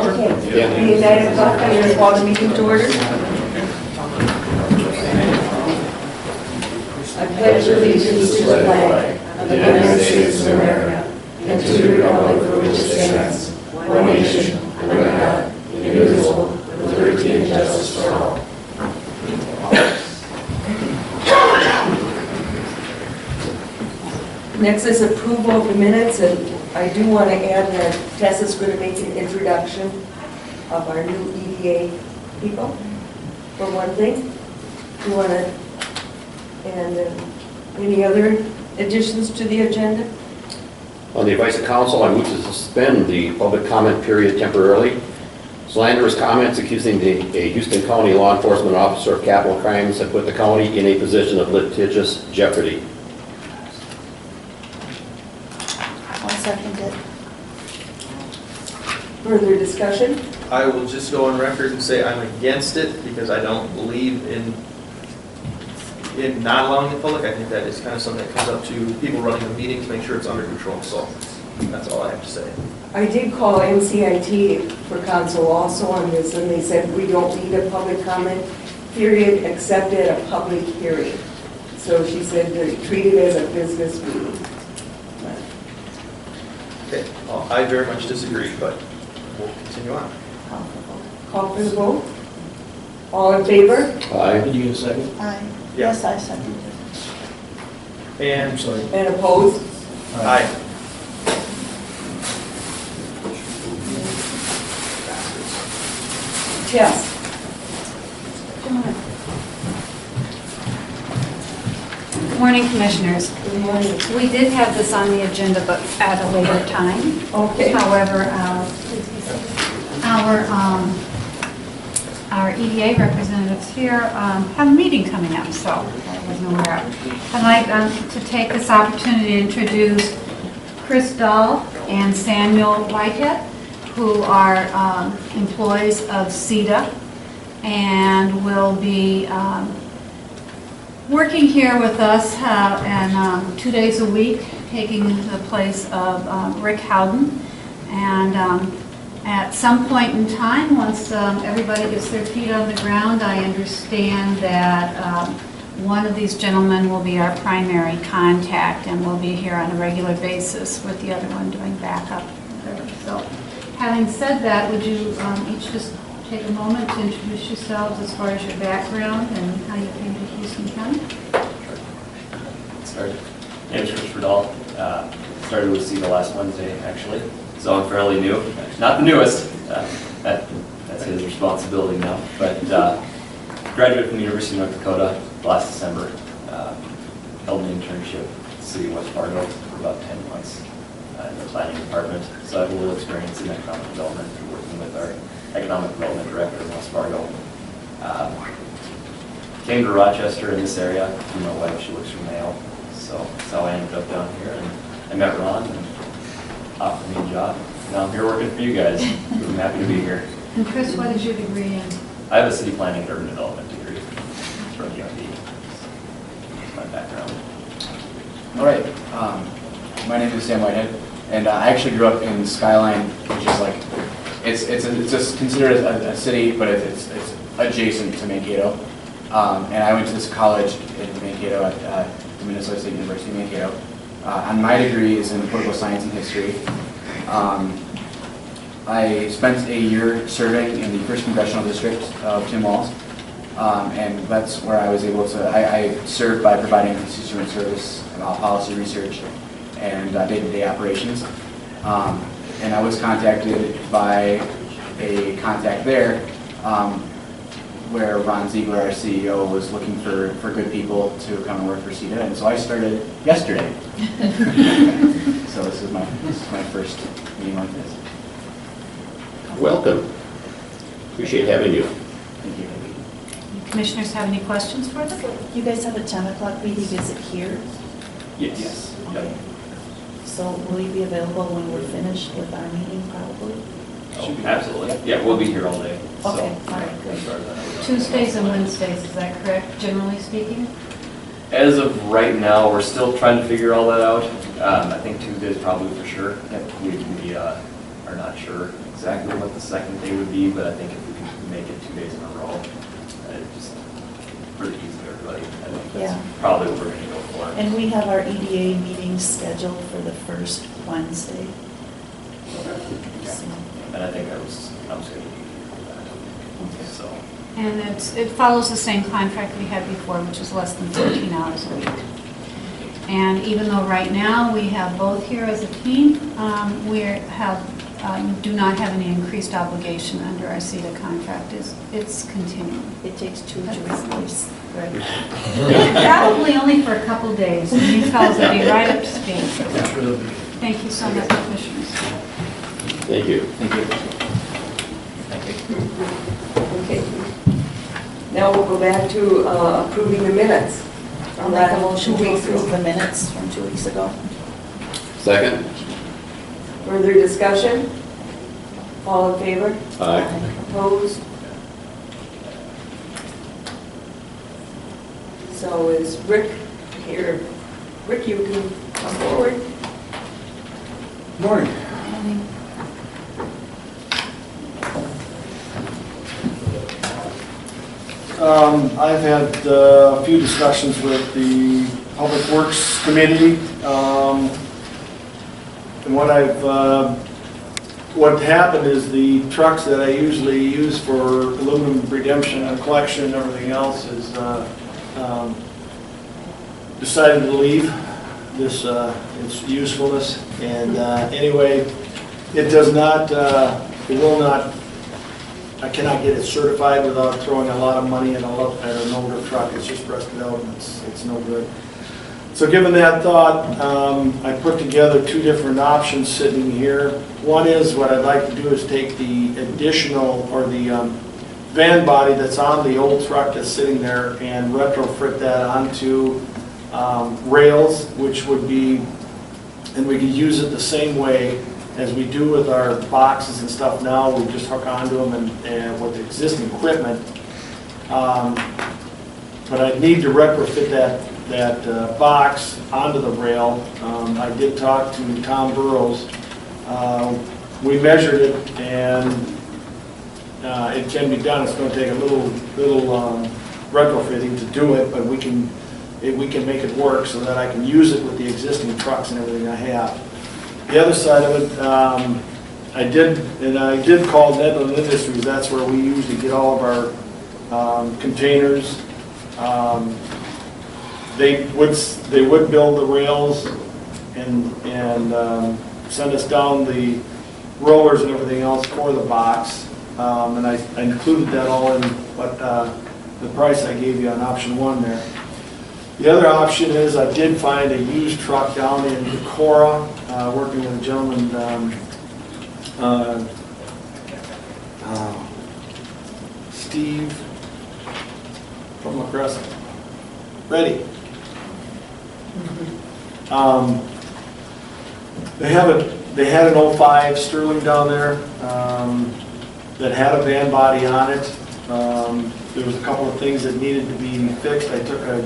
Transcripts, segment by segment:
Okay. Yeah. Being 9 o'clock, I will call the meeting to order. I pledge allegiance to the flag of the United States of America and to the republic for which it stands, one nation, under God, indivisible, with liberty and justice for all. Next is approval of the minutes, and I do want to add that Tess is going to make an introduction of our new EDA people, for one thing. You want to, and any other additions to the agenda? On the advice of council, I move to suspend the public comment period temporarily. Slanderous comments accusing a Houston County law enforcement officer of capital crimes have put the county in a position of litigious jeopardy. I'll second it. Further discussion? I will just go on record and say I'm against it because I don't believe in not allowing the public. I think that is kind of something that comes up to people running the meeting to make sure it's under control. So that's all I have to say. I did call NCIT for council also on this, and they said we don't need a public comment period except at a public hearing. So she said to treat it as a business meeting. Okay, well, I very much disagree, but we'll continue on. Call for the vote. All in favor? Aye. Did you get a second? Aye. Yeah. Yes, I second it. And I'm sorry. And opposed? aye. Yes. Good morning, Commissioners. Good morning. We did have this on the agenda, but at a later time. Okay. However, our EDA representatives here have a meeting coming up, so I wasn't aware of. I'd like to take this opportunity to introduce Chris Dahl and Samuel Whitehead, who are employees of CETA and will be working here with us and 2 days a week, taking the place of Rick Howden. And at some point in time, once everybody gets their feet on the ground, I understand that one of these gentlemen will be our primary contact and will be here on a regular basis with the other one doing backup. So, having said that, would you each just take a moment to introduce yourselves as far as your background and how you came to Houston County? Started. My name is Christopher Dahl. Started with CETA last Wednesday, actually. So I'm fairly new. Not the newest. That's his responsibility now. But graduated from the University of North Dakota last December. Held an internship at the City of West Fargo for about 10 months in the planning department. So I have a little experience in economic development through working with our economic development director in West Fargo. Came to Rochester in this area through my wife. She works for Mayo. So that's how I ended up down here. And I met Ron and offered me a job. Now I'm here working for you guys. I'm happy to be here. And Chris, what is your degree in? I have a city planning and urban development degree from UND. That's my background. All right. My name is Sam Whitehead, and I actually grew up in Skyline, which is like, it's just considered a city, but it's adjacent to Mankato. And I went to this college in Mankato at the Minnesota State University of Mankato. And my degree is in political science and history. I spent a year serving in the 1st Congressional District of Tim Walz, and that's where I was able to, I served by providing constituent service, policy research, and day-to-day operations. And I was contacted by a contact there where Ron Ziegler, our CEO, was looking for good people to come and work for CETA, and so I started yesterday. So this is my first meeting like this. Welcome. Appreciate having you. Thank you. Commissioners have any questions for them? You guys have a 10 o'clock meeting, is it here? Yes. Okay. So will you be available when we're finished with our meeting, probably? Oh, absolutely. Yeah, we'll be here all day. So, Okay, all right, good. as far as I know. Tuesdays and Wednesdays, is that correct, generally speaking? As of right now, we're still trying to figure all that out. I think Tuesdays probably for sure. We are not sure exactly what the second day would be, but I think if we can make it 2 days in a row, just for the ease of everybody, I think Yeah. that's probably what we're gonna go for. And we have our EDA meeting scheduled for the first Wednesday. So, And I think I was gonna be here for that, so. And it follows the same contract we had before, which is less than 14 hours a week. And even though right now we have both here as a team, do not have any increased obligation under our CETA contract. It's continuing. it takes two to replace, right? Probably only for a couple days, and you fellows will be right up to speed. Thank you so much, Commissioners. Thank you. Thank you. Okay. Now we'll go back to approving the minutes. I'll make a From motion 2 to weeks approve ago. the minutes from 2 weeks ago. Second? Further discussion? All in favor? Aye. Opposed? So is Rick here? Rick, you can come forward. Morning. I've had a few discussions with the Public Works Committee. And what happened is the trucks that I usually use for aluminum redemption and collection and everything else is decided to leave its usefulness. And anyway, it does not, it will not, I cannot get it certified without throwing a lot of money at an older truck. It's just rusted out and it's no good. So given that thought, I put together two different options sitting here. One is, what I'd like to do is take the additional, or the van body that's on the old truck that's sitting there and retrofit that onto rails, which would be, and we could use it the same way as we do with our boxes and stuff now. We just hook onto them and with the existing equipment. But I need to retrofit that box onto the rail. I did talk to Tom Burrows. We measured it, and it can be done. It's going to take a little retrofitting to do it, but we can make it work so that I can use it with the existing trucks and everything I have. The other side of it, I did call Nedland Industries. That's where we usually get all of our containers. They would build the rails and send us down the rollers and everything else for the box. And I included that all in what the price I gave you on option one there. The other option is, I did find a used truck down in Decorah, working with a gentleman, Steve from La Crescent. Ready. They had an 05 Sterling down there that had a van body on it. There was a couple of things that needed to be fixed. I took a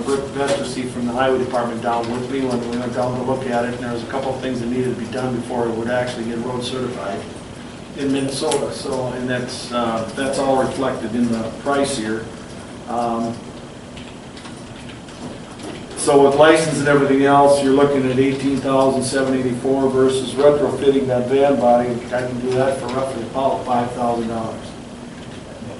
Rick Vestercy from the highway department down with me when we went down to look at it, and there was a couple of things that needed to be done before it would actually get road certified in Minnesota. So, and that's all reflected in the price here. So with license and everything else, you're looking at $18,784 versus retrofitting that van body. I can do that for roughly about $5,000.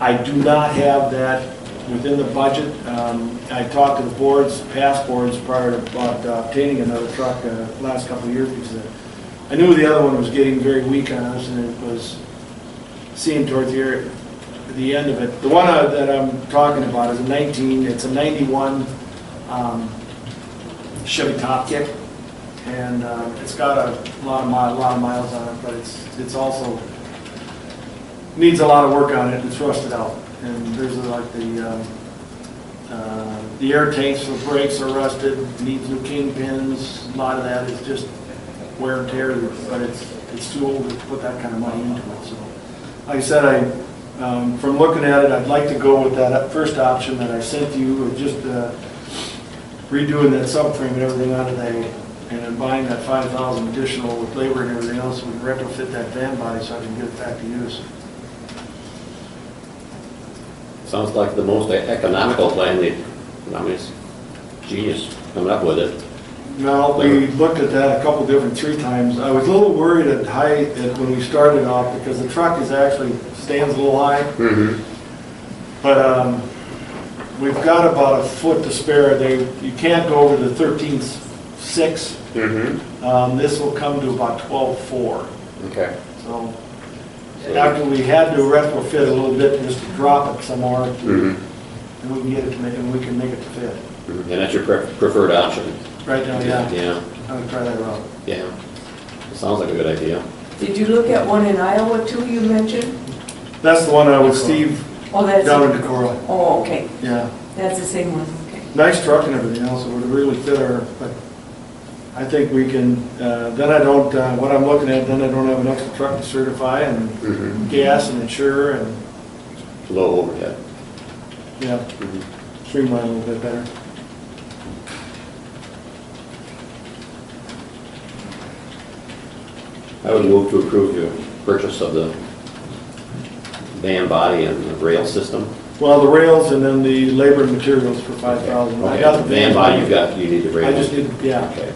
I do not have that within the budget. I talked to the boards, past boards, prior to about obtaining another truck last couple of years, because I knew the other one was getting very weak on us, and it was seeing towards the end of it. The one that I'm talking about is it's a 91 Chevy Top Kick, and it's got a lot of miles on it, but it's also needs a lot of work on it. It's rusted out, and there's like the air tanks for the brakes are rusted. Needs new kingpins. A lot of that is just wear and tear, but it's too old to put that kind of money into it. So, like I said, from looking at it, I'd like to go with that first option that I sent to you, of just redoing that subframe and everything out of and then buying that 5,000 additional with labor and everything else, we can retrofit that van body so I can get it back to use. Sounds like the most economical plan, it's genius coming up with it. No, we looked at that a couple different, 3 times. I was a little worried at height when we started off because the truck is actually stands a little high. Mm-hmm. But we've got about a foot to spare. You can't go over the 13.6. Mm-hmm. This will come to about 12.4. Okay. So after we had to retrofit a little bit just to drop it some more, Mm-hmm. and we can get it to make, and we can make it to fit. And that's your preferred option? Right now, yeah. Yeah, I'm gonna try that route. yeah. It sounds like a good idea. Did you look at one in Iowa too, you mentioned? That's the one with Steve Oh, that's. down in Decorah. Oh, okay, Yeah. that's the same one, okay. Nice truck and everything else, it would really fit our, but I think we can, then I don't, what I'm looking at, then I don't have an extra truck to certify and Mm-hmm. gas and insure and, Low overhead. yeah, Mhm. streamline a little bit better. I would move to approve your purchase of the van body and the rail system. Well, the rails and then the labor and materials for 5,000. I got the Van body you need the rail. I just need, yeah. Okay.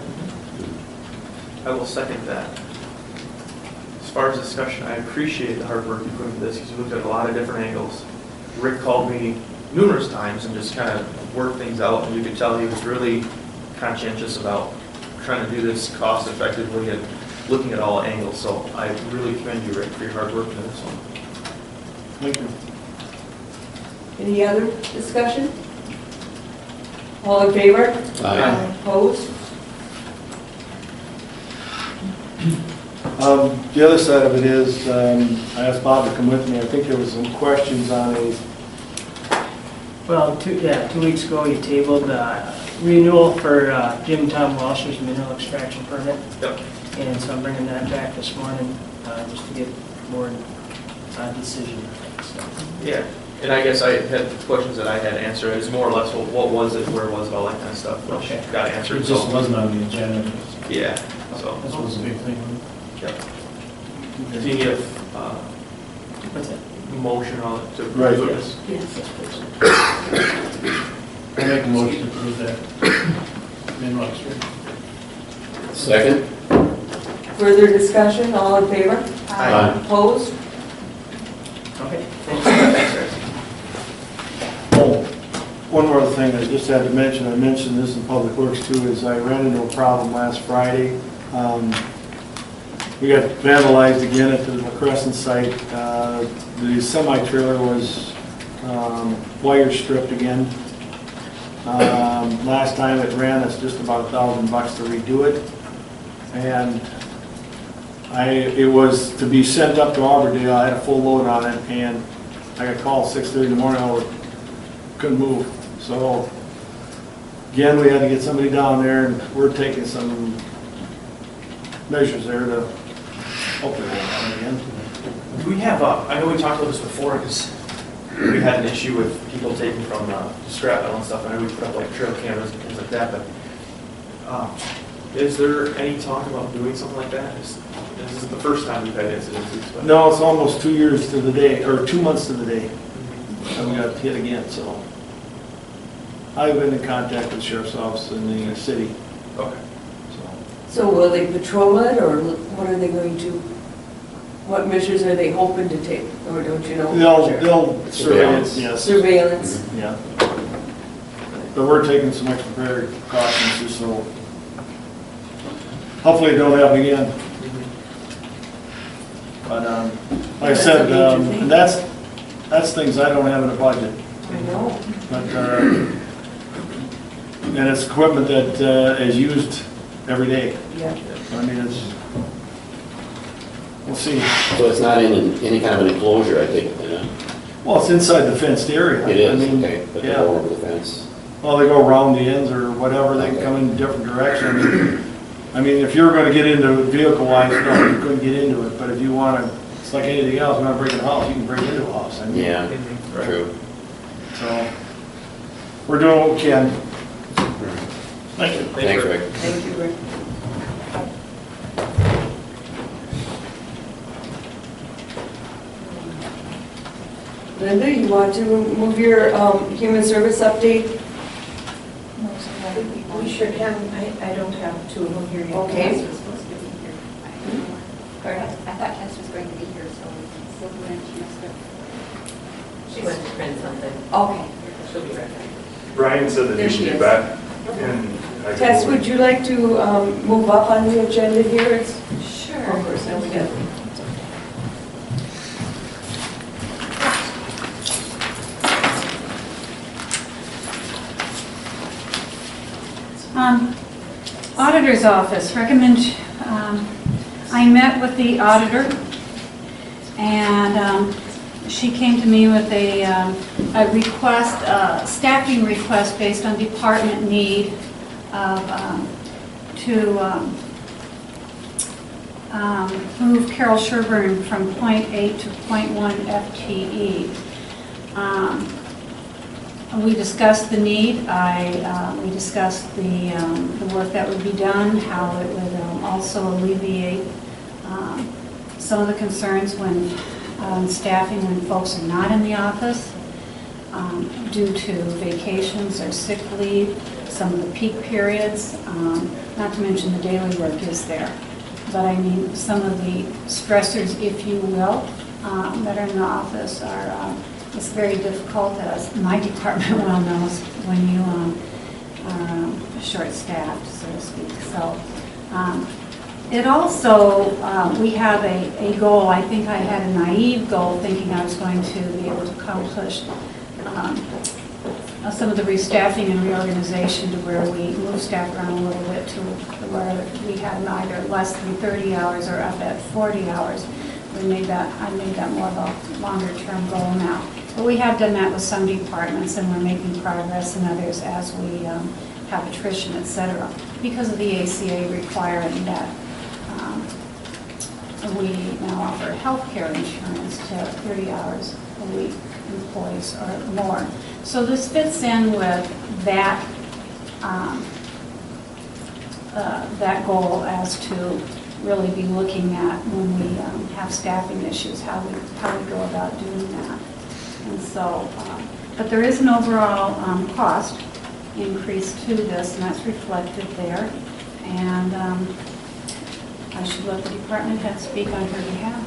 I will second that. As far as discussion, I appreciate the hard work you put into this, because you looked at a lot of different angles. Rick called me numerous times and just kind of worked things out, and you could tell he was really conscientious about trying to do this cost effectively and looking at all angles, so I really commend you, Rick, for your hard work in this one. Thank you. Any other discussion? All in favor? Aye. Opposed? The other side of it is, I asked Bob to come with me. I think there was some questions on a, Well, 2 weeks ago, you tabled renewal for Jim Tom Walsh's mineral extraction permit. Yep. And so I'm bringing that back this morning, just to get more decision. So, Yeah, and I guess I had questions that I had answered. It was more or less, what was it, where was it, all that kind of stuff, which Okay. got answered. It just so- wasn't on the agenda. Yeah, so. This was a big thing. Yep. Do you give What's that? motion on it to? Right, yes. Yes. I make a motion to approve that. Mineral extraction. Second? Further discussion, all in favor? Aye. Opposed? Okay. Thanks, Rick. oh, one more thing I just had to mention, I mentioned this in Public Works too, is I ran into a problem last Friday. We got vandalized again at the Crescent site. The semi-trailer was wire stripped again. Last time it ran us just about $1,000 to redo it. And it was to be sent up to Auburndale. I had a full load on it, and I got called 6:30 in the morning. I couldn't move. So again, we had to get somebody down there, and we're taking some measures there to hopefully won't happen again. Do we have, I know we talked about this before, because we had an issue with people taking from scrap metal and stuff. I know we put up like trail cameras and things like that, but is there any talk about doing something like that? This is the first time we've had incidents. But No, it's almost 2 years to the day, or 2 months to the day, and we got hit again, so. I've been in contact with the sheriff's office in the city, Okay. so. So will they patrol it, or what are they going to, what measures are they hoping to take, or don't you know? They'll surveil it, yes, Surveillance? yeah. But we're taking some extra precautions just so, hopefully it don't happen again. But, like I said, That's a major thing. and that's things I don't have in a budget. I know. But, and it's equipment that is used every day. Yeah. I mean, it's, we'll see. So it's not in any kind of an enclosure, I think. Well, it's inside the fenced area. It is, I mean, okay, but they yeah. go over the fence. Well, they go around the ends or whatever, they can come in different directions. I mean, if you're gonna get into it vehicle-wise, no, you couldn't get into it, but if you wanna, it's like anything else, you wanna break in a house, you can break into a house. I mean, Yeah, Right. true. So, we're doing what we can. Thank you. Thanks, Rick. Thank you, Rick. Linda, you want to move your human service update? We sure can. I don't have two of them here yet. Okay. Tess was supposed to be here. I thought Tess was going to be here, so we can still go in. She went to print something. Okay. She'll be right back. Brian said that There he she would be is. back. And I Tess, can- would you like to move up on the agenda here? Sure. Of course, no, we got. Auditor's office, I met with the auditor, and she came to me with a request, staffing request based on department need to move Carol Sherburne from .8 to .1 FTE. We discussed the need. We discussed the work that would be done, how it would also alleviate some of the concerns when staffing when folks are not in the office due to vacations or sick leave, some of the peak periods, not to mention the daily work is there. But I mean, some of the stressors, if you will, that are in the office are it's very difficult, as my department well knows, when you are short-staffed, so to speak. So it also, we have a goal. I think I had a naive goal, thinking I was going to be able to accomplish some of the restaffing and reorganization to where we move staff around a little bit to where we had either less than 30 hours or up at 40 hours. I made that more of a longer-term goal now. But we have done that with some departments, and we're making progress in others as we have attrition, et cetera, because of the ACA requiring that we now offer health care insurance to 30 hours a week employees or more. So this fits in with that that goal as to really be looking at when we have staffing issues, how we go about doing that. And so, but there is an overall cost increase to this, and that's reflected there. And I should let the department head speak on her behalf.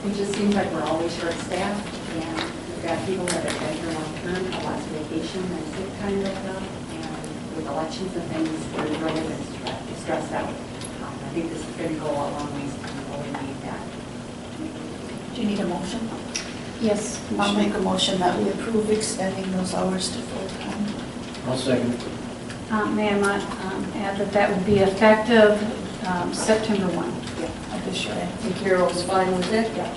It just seems like we're always short-staffed, and we've got people that have been here long-term, a lot of vacation and sick time built up, and with elections and things, they're really been stressed out. I think this is going to go a long ways to alleviate that. Do you need a motion? Yes, I'll make a motion that we approve extending those hours to full-time. I'll second. may I might add that would be effective September 1 of this year. And Carol's fine with it? Yeah.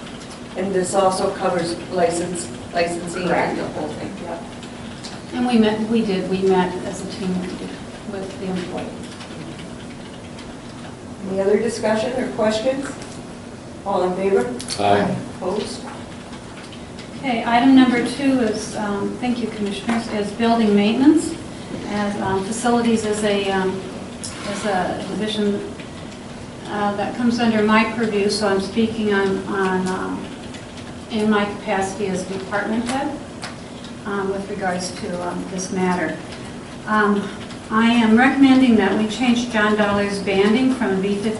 And this also covers licensing and the whole thing? Yeah. And we met as a team with the employee. Any other discussion or questions? All in favor? Aye. Opposed? Okay, item number 2 is, thank you Commissioners, is building maintenance. As facilities is a division that comes under my purview, so I'm speaking in my capacity as department head with regards to this matter. I am recommending that we change John Dollar's banding from B52.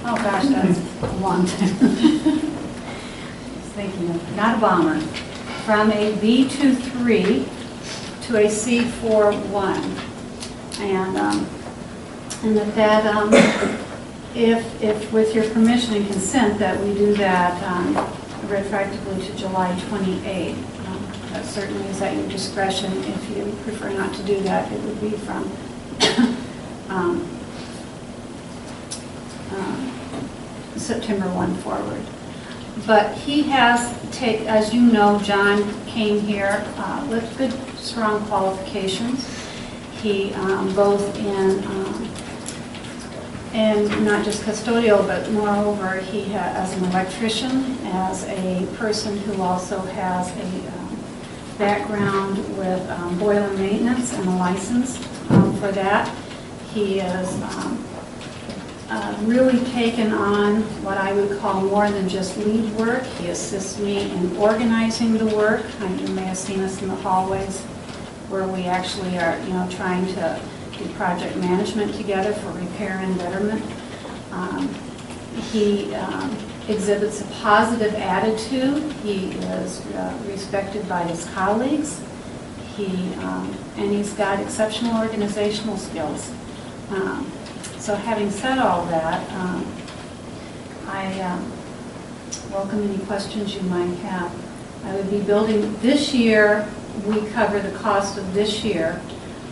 Oh gosh, that's a long time. Thinking of, not a bomber, from a B23 to a C41, and that if with your permission and consent that we do that retroactively to July 28. That certainly is at your discretion. If you prefer not to do that, it would be from September 1 forward. But he has as you know, John came here with good, strong qualifications. He both in not just custodial, but moreover, he as an electrician, as a person who also has a background with boiler maintenance and a license for that. He is really taken on what I would call more than just lead work. He assists me in organizing the work. You may have seen us in the hallways where we actually are, trying to do project management together for repair and betterment. He exhibits a positive attitude. He is respected by his colleagues. And he's got exceptional organizational skills. So having said all that, I welcome any questions you might have. I would be building, this year, we cover the cost of this year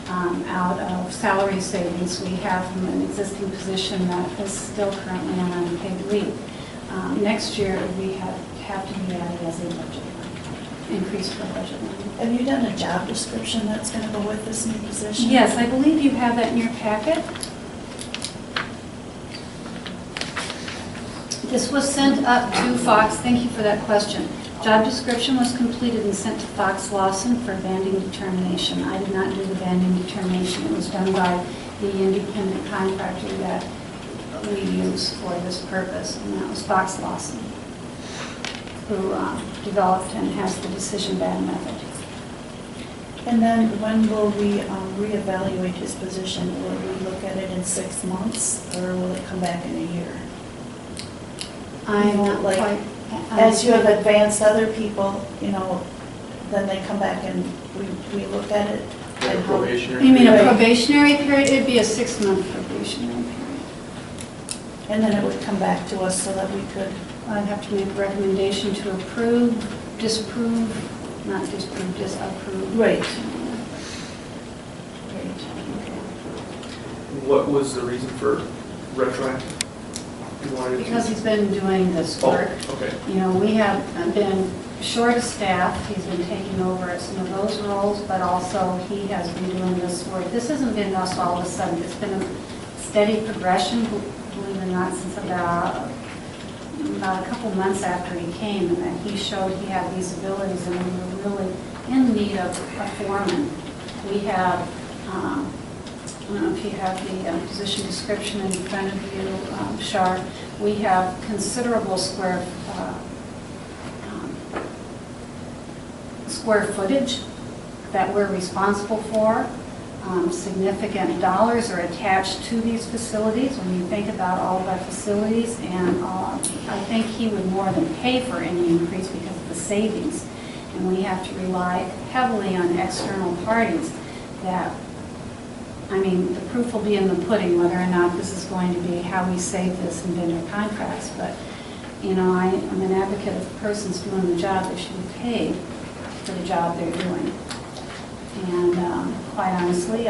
out of salary savings we have from an existing position that is still currently on unpaid leave. Next year, we have to be added as a budget line, increase for budget line. Have you done a job description that's going to go with this new position? Yes, I believe you have that in your packet. This was sent up to Fox. Thank you for that question. Job description was completed and sent to Fox Lawson for banding determination. I did not do the banding determination. It was done by the independent contractor that we use for this purpose, and that was Fox Lawson, who developed and has the decision band method. And then when will we reevaluate his position? Will we look at it in 6 months, or will it come back in a year? I'm not like, quite... as you have advanced other people, then they come back and we look at it. Like a probationary You mean a Right. probationary period? It'd be a 6-month probationary period. And then it would come back to us so that we could. I'd have to make a recommendation to approve, disapprove, not disapprove, just approve. Right. What was the reason for retroactive? You wanted to- Because he's been doing this work. Oh, okay. We have been short of staff. He's been taking over some of those roles, but also he has been doing this work. This hasn't been us all of a sudden. It's been a steady progression, believe it or not, since about a couple months after he came, and that he showed he had these abilities, and we were really in need of a foreman. We have, I don't know if you have the position description in front of you, Shar. We have considerable square footage that we're responsible for. Significant dollars are attached to these facilities when you think about all of our facilities, and I think he would more than pay for any increase because of the savings. And we have to rely heavily on external parties that, the proof will be in the pudding whether or not this is going to be how we save this in vendor contracts. But, I'm an advocate of persons doing the job. They should be paid for the job they're doing. And quite honestly,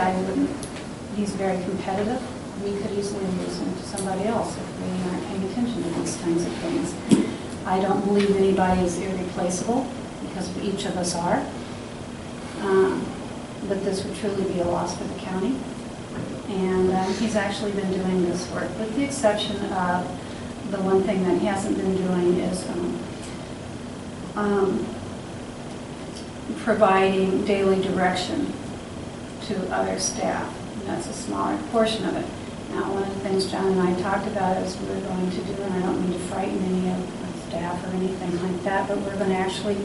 he's very competitive. We could easily lose him to somebody else if we aren't paying attention to these kinds of things. I don't believe anybody is irreplaceable because each of us are. But this would truly be a loss for the county. And he's actually been doing this work, with the exception of the one thing that he hasn't been doing is providing daily direction to other staff. And that's a smaller portion of it. Now, one of the things John and I talked about is we're going to do, and I don't mean to frighten any of the staff or anything like that, but we're going to actually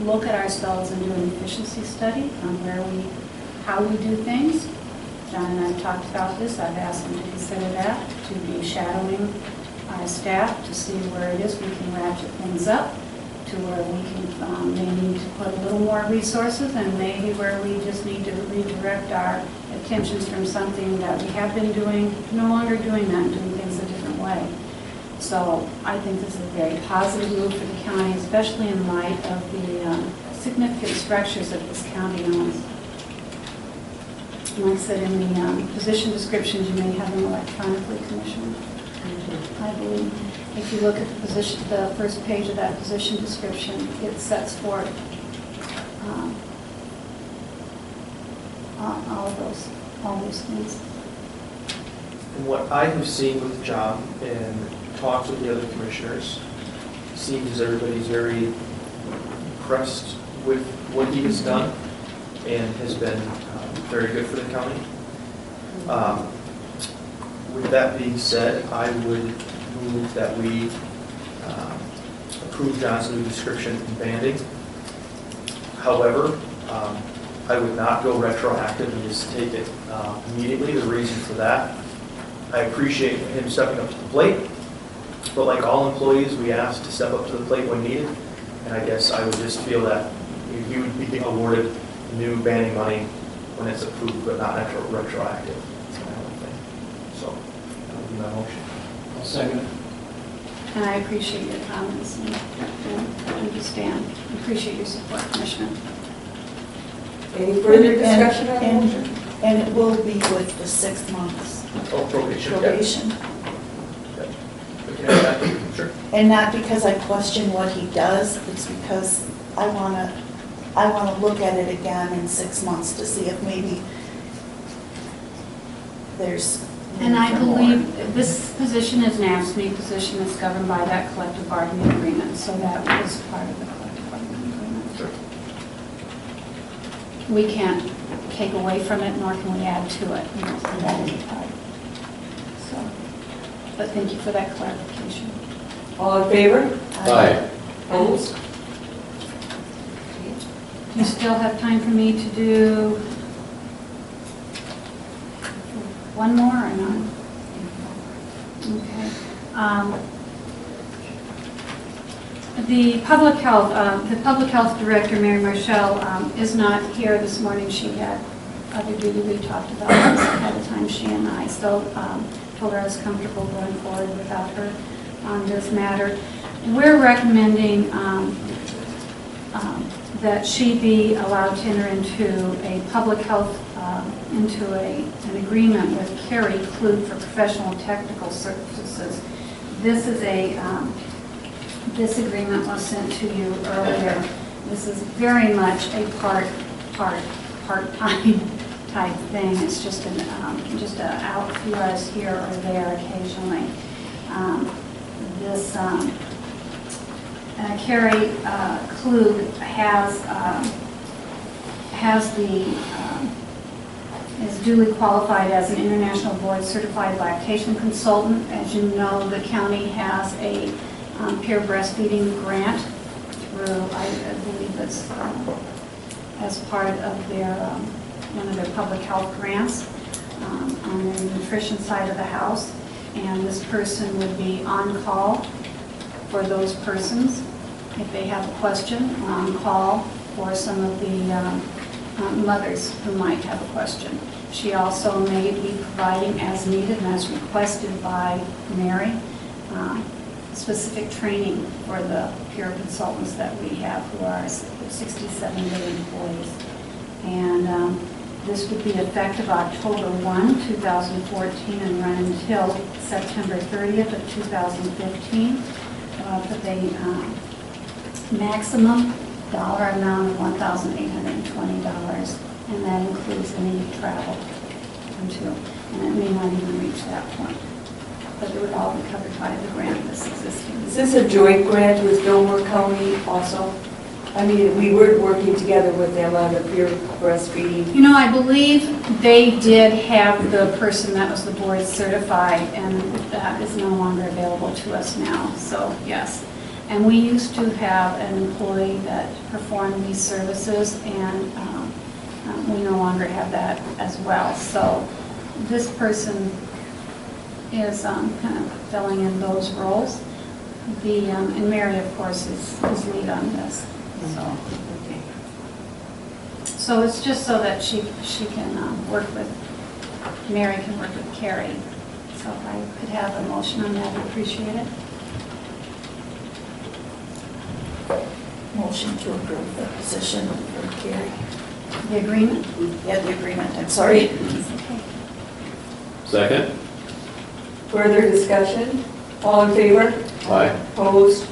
look at ourselves and do an efficiency study on how we do things. John and I talked about this. I've asked him to consider that, to be shadowing our staff to see where it is we can ratchet things up, to where we can may need to put a little more resources, and maybe where we just need to redirect our attentions from something that we have been doing, no longer doing that, and doing things a different way. So I think this is a very positive move for the county, especially in light of the significant structures that this county owns. Like I said, in the position descriptions, you may have them electronically, Commissioner. I believe. If you look at the first page of that position description, it sets forth all those things. And what I have seen with John and talked with the other commissioners, seems everybody's very impressed with what he has done and has been very good for the county. With that being said, I would move that we approve John's new description and banding. However, I would not go retroactive and just take it immediately. The reason for that, I appreciate him stepping up to the plate, but like all employees, we ask to step up to the plate when needed, and I guess I would just feel that he would be awarded new banding money when it's approved, but not retroactive. That's my only thing. So, that would be my motion. I'll second it. And I appreciate your comments and understand, appreciate your support, Commissioner. Any further discussion on the And- motion? And it will be with the 6 months Oh, probation. probation. We can have that, sure. And not because I question what he does, it's because I want to look at it again in 6 months to see if maybe there's And I room for more. believe this position is an AFSCME position that's governed by that collective bargaining agreement, so that was part of the collective bargaining agreement. Sure. We can't take away from it, nor can we add to it. You know, so that is a part. So, but thank you for that clarification. All in favor? Aye. Opposed? Do you still have time for me to do one more or not? Okay. The public health director, Mary Marshall, is not here this morning. She had other duty we talked about at the time, she and I. So told her I was comfortable going forward without her on this matter. We're recommending that she be allowed to enter into a public health, into an agreement with Carey Klug for professional technical services. This is this agreement was sent to you earlier. This is very much a part-time type thing. It's just a out a few hours here or there occasionally. Carey Klug is duly qualified as an international board certified lactation consultant. As you know, the county has a peer breastfeeding grant through, I believe it's as part of their one of their public health grants on the nutrition side of the house. And this person would be on call for those persons if they have a question, on call for some of the mothers who might have a question. She also may be providing, as needed and as requested by Mary, specific training for the peer consultants that we have, who are 67 good employees. And this would be effective October 1, 2014, and run until September 30th of 2015. With a maximum dollar amount of $1,820, and that includes any travel until, and it may not even reach that point. But it would all be covered by the grant that's existing. Is this a joint grant with Fillmore County also? I mean, we were working together with them on the peer breastfeeding. You know, I believe they did have the person that was the board certified, and that is no longer available to us now, so yes. And we used to have an employee that performed these services, and we no longer have that as well. So this person is kind of filling in those roles. And Mary, of course, is lead on this. So it's just so that she can work with, Mary can work with Carey. So if I could have a motion on that, I'd appreciate it. Motion to approve the position for Carey. The agreement? Yeah, the agreement, I'm sorry. Okay. Second? Further discussion? All in favor? Aye. Opposed?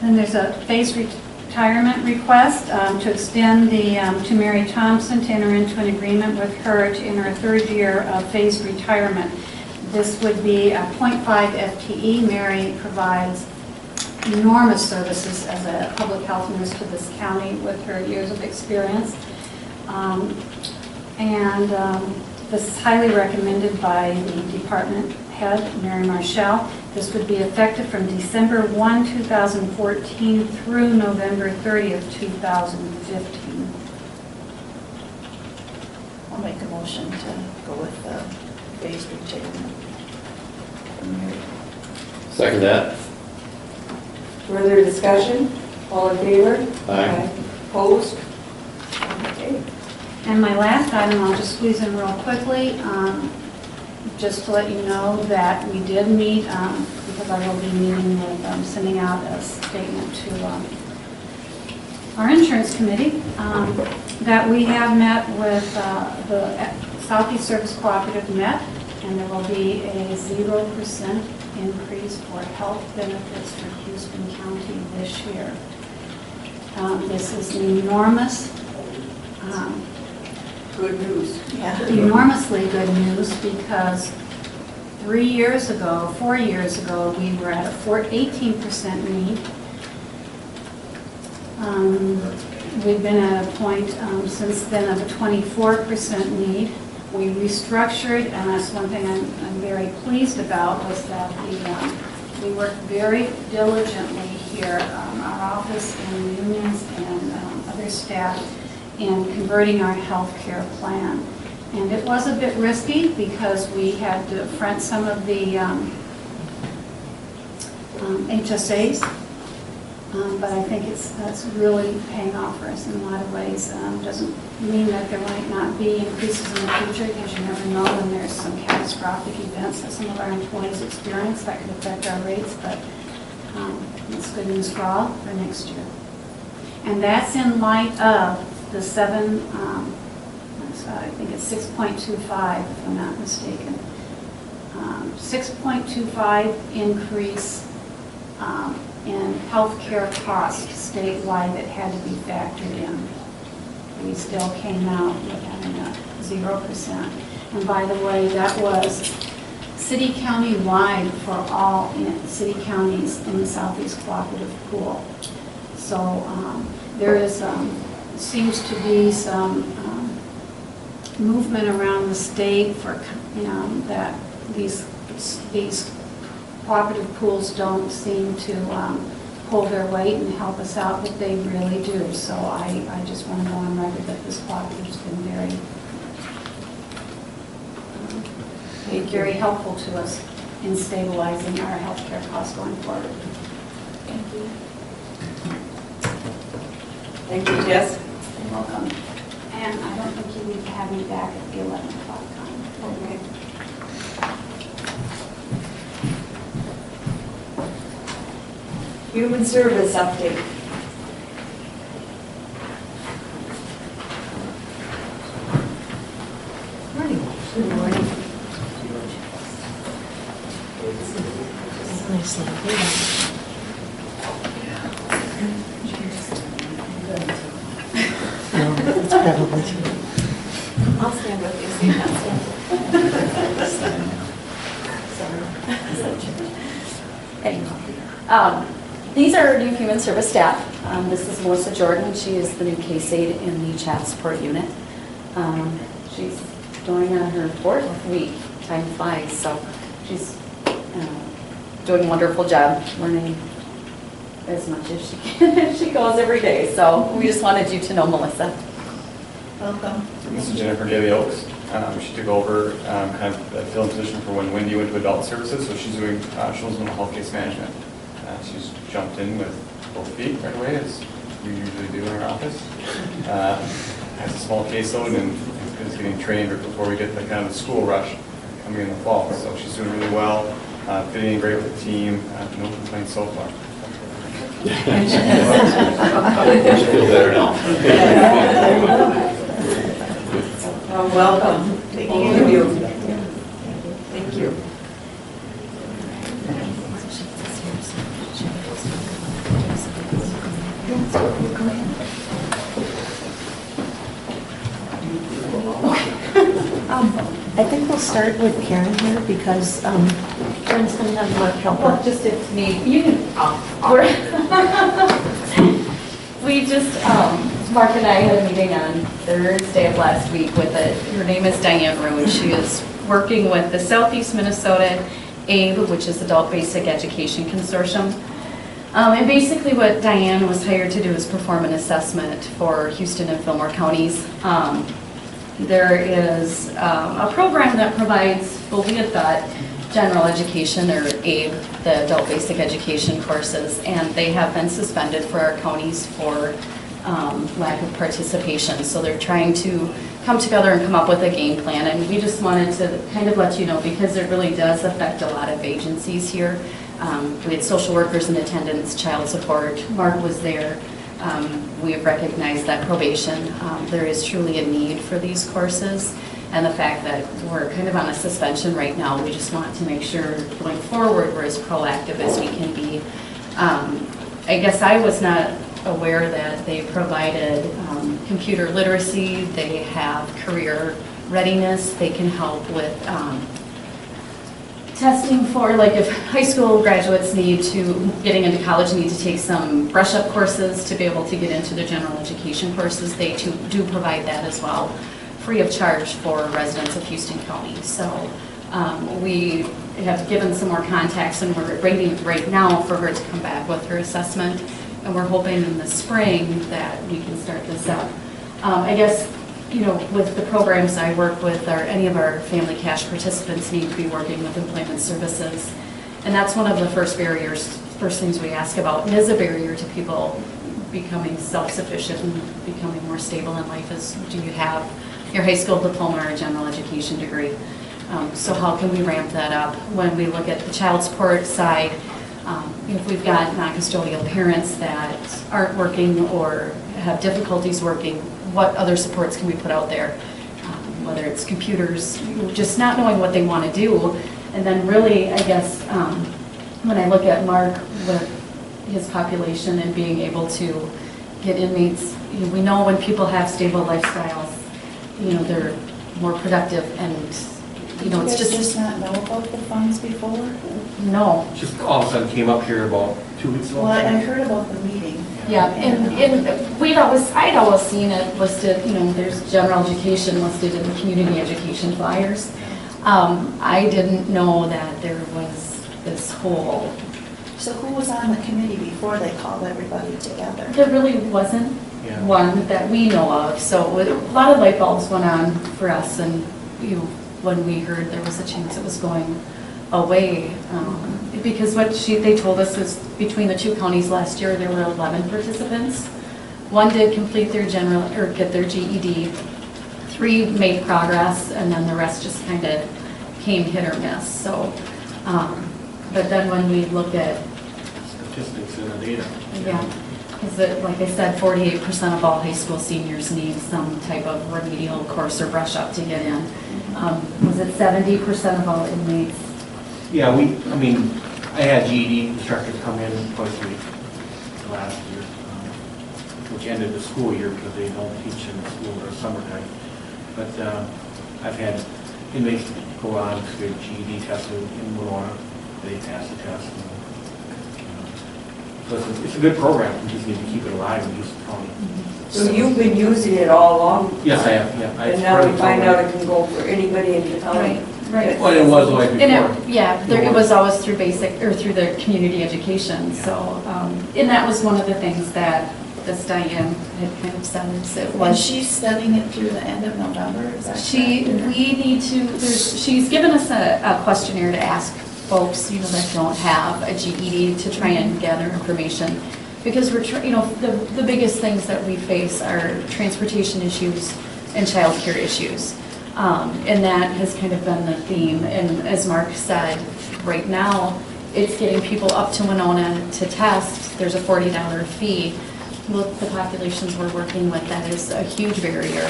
Then there's a phased retirement request to extend to Mary Thompson to enter into an agreement with her to enter a third year of phased retirement. This would be a .5 FTE. Mary provides enormous services as a public health nurse to this county with her years of experience. This is highly recommended by the department head, Mary Marshall. This would be effective from December 1, 2014 through November 30th, 2015. I'll make a motion to go with the phased retirement. Second that. Further discussion? All in favor? Aye. Opposed? Okay. And my last item, I'll just squeeze in real quickly, just to let you know that we did meet, because I will be meeting with, sending out a statement to our insurance committee, that we have met with the Southeast Service Cooperative met, and there will be a 0% increase for health benefits for Houston County this year. This is enormous. Good news. Yeah. Enormously good news because 4 years ago, we were at a 18% need. We've been at a point since then of a 24% need. We restructured, and that's one thing I'm very pleased about, was that we worked very diligently here, our office and unions and other staff, in converting our health care plan. And it was a bit risky because we had to front some of the HSAs, but I think that's really paying off for us in a lot of ways. Doesn't mean that there might not be increases in the future, because you never know when there's some catastrophic events that some of our employees experience that could affect our rates, but it's good news for all for next year. And that's in light of the I think it's 6.25, if I'm not mistaken. 6.25 increase in healthcare costs statewide that had to be factored in. We still came out with having a 0%. And by the way, that was city county wide for all city counties in the Southeast Cooperative Pool. So there is seems to be some movement around the state for, that these cooperative pools don't seem to pull their weight and help us out, but they really do. So I just want to go on record that this cooperative's been very helpful to us in stabilizing our healthcare costs going forward. Thank you. Thank you, Jess. You're welcome. And I don't think you need to have me back at the 11 o'clock time. Okay. Human service update. Morning. Good morning. Nice little it's probably true. I'll stand with you, so you can Sorry. These are new human service staff. This is Melissa Jordan. She is the new case aide in the child support unit. She's going on her 4th week. Time flies, so she's doing a wonderful job, learning as much as she can as she goes every day. So we just wanted you to know Melissa. Welcome. This is Jennifer Daly Oaks. She took over kind of the filling position for when Wendy went to adult services, so she's doing children's mental health case management. She's jumped in with both feet right away, as we usually do in our office. Has a small caseload and is getting trained before we get the kind of the school rush coming in the fall. So she's doing really well, fitting in great with the team. No complaints so far. I feel better now. Welcome. Thank you. Thank you. I think we'll start with Karen here because Karen's going to have more help. Well, just if need, you can, we just Mark and I had a meeting on Thursday of last week with her name is Diane Roon. She is working with the Southeast Minnesota ABE, which is Adult Basic Education Consortium. And basically what Diane was hired to do is perform an assessment for Houston and Fillmore counties. There is a program that provides, well, we had thought, general education, or ABE, the Adult Basic Education courses, and they have been suspended for our counties for lack of participation. So they're trying to come together and come up with a game plan, and we just wanted to kind of let you know, because it really does affect a lot of agencies here. We had social workers in attendance, child support, Mark was there. We have recognized that probation. There is truly a need for these courses, and the fact that we're kind of on a suspension right now, we just want to make sure going forward we're as proactive as we can be. I guess I was not aware that they provided computer literacy, they have career readiness, they can help with testing for, like, if high school graduates getting into college need to take some brush up courses to be able to get into the general education courses, they too do provide that as well, free of charge for residents of Houston County. So we have given some more contacts, and we're waiting right now for her to come back with her assessment, and we're hoping in the spring that we can start this up. I guess, you know, with the programs I work with, or any of our family cash participants need to be working with employment services. And that's one of the first things we ask about, and is a barrier to people becoming self-sufficient and becoming more stable in life, is, do you have your high school diploma or a general education degree? So how can we ramp that up? When we look at the child support side, if we've got non-custodial parents that aren't working or have difficulties working, what other supports can we put out there? Whether it's computers, just not knowing what they want to do. And then really, I guess, when I look at Mark with his population and being able to get inmates, we know when people have stable lifestyles, they're more productive, and it's just not know about the funds before? No. Just all of a sudden came up here about 2 weeks ago. Well, I heard about the meeting. Yeah, and I'd always seen it listed, there's general education listed in the community education flyers. I didn't know that there was this whole. So who was on the committee before they called everybody together? There really wasn't one that we know of. So a lot of light bulbs went on for us, and when we heard there was a chance it was going away, because what they told us is between the two counties last year there were 11 participants. One did complete their get their GED, 3 made progress, and then the rest just kind of came hit or miss. So, but then when we look at statistics in the data. because like I said, 48% of all high school seniors need some type of remedial course or brush up to get in. Was it 70% of all inmates? Yeah, I had GED instructors come in twice a week last year, which ended the school year because they don't teach in the school or summertime. But I've had inmates go on to their GED test in Winona. They passed the test. So it's a good program. We just need to keep it alive in Houston County. So you've been using it all along? Yes, I have, yeah. And now we find out it can go for anybody in the county? Right. Well, it was always before. It was always through through the community education. So, and that was one of the things that this Diane had kind of said. And she's studying it through the end of November, is that she's given us a questionnaire to ask folks, that don't have a GED to try and gather information. Because the biggest things that we face are transportation issues and childcare issues. And that has kind of been the theme. And as Mark said, right now, it's getting people up to Winona to test. There's a $40 fee. With the populations we're working with, that is a huge barrier.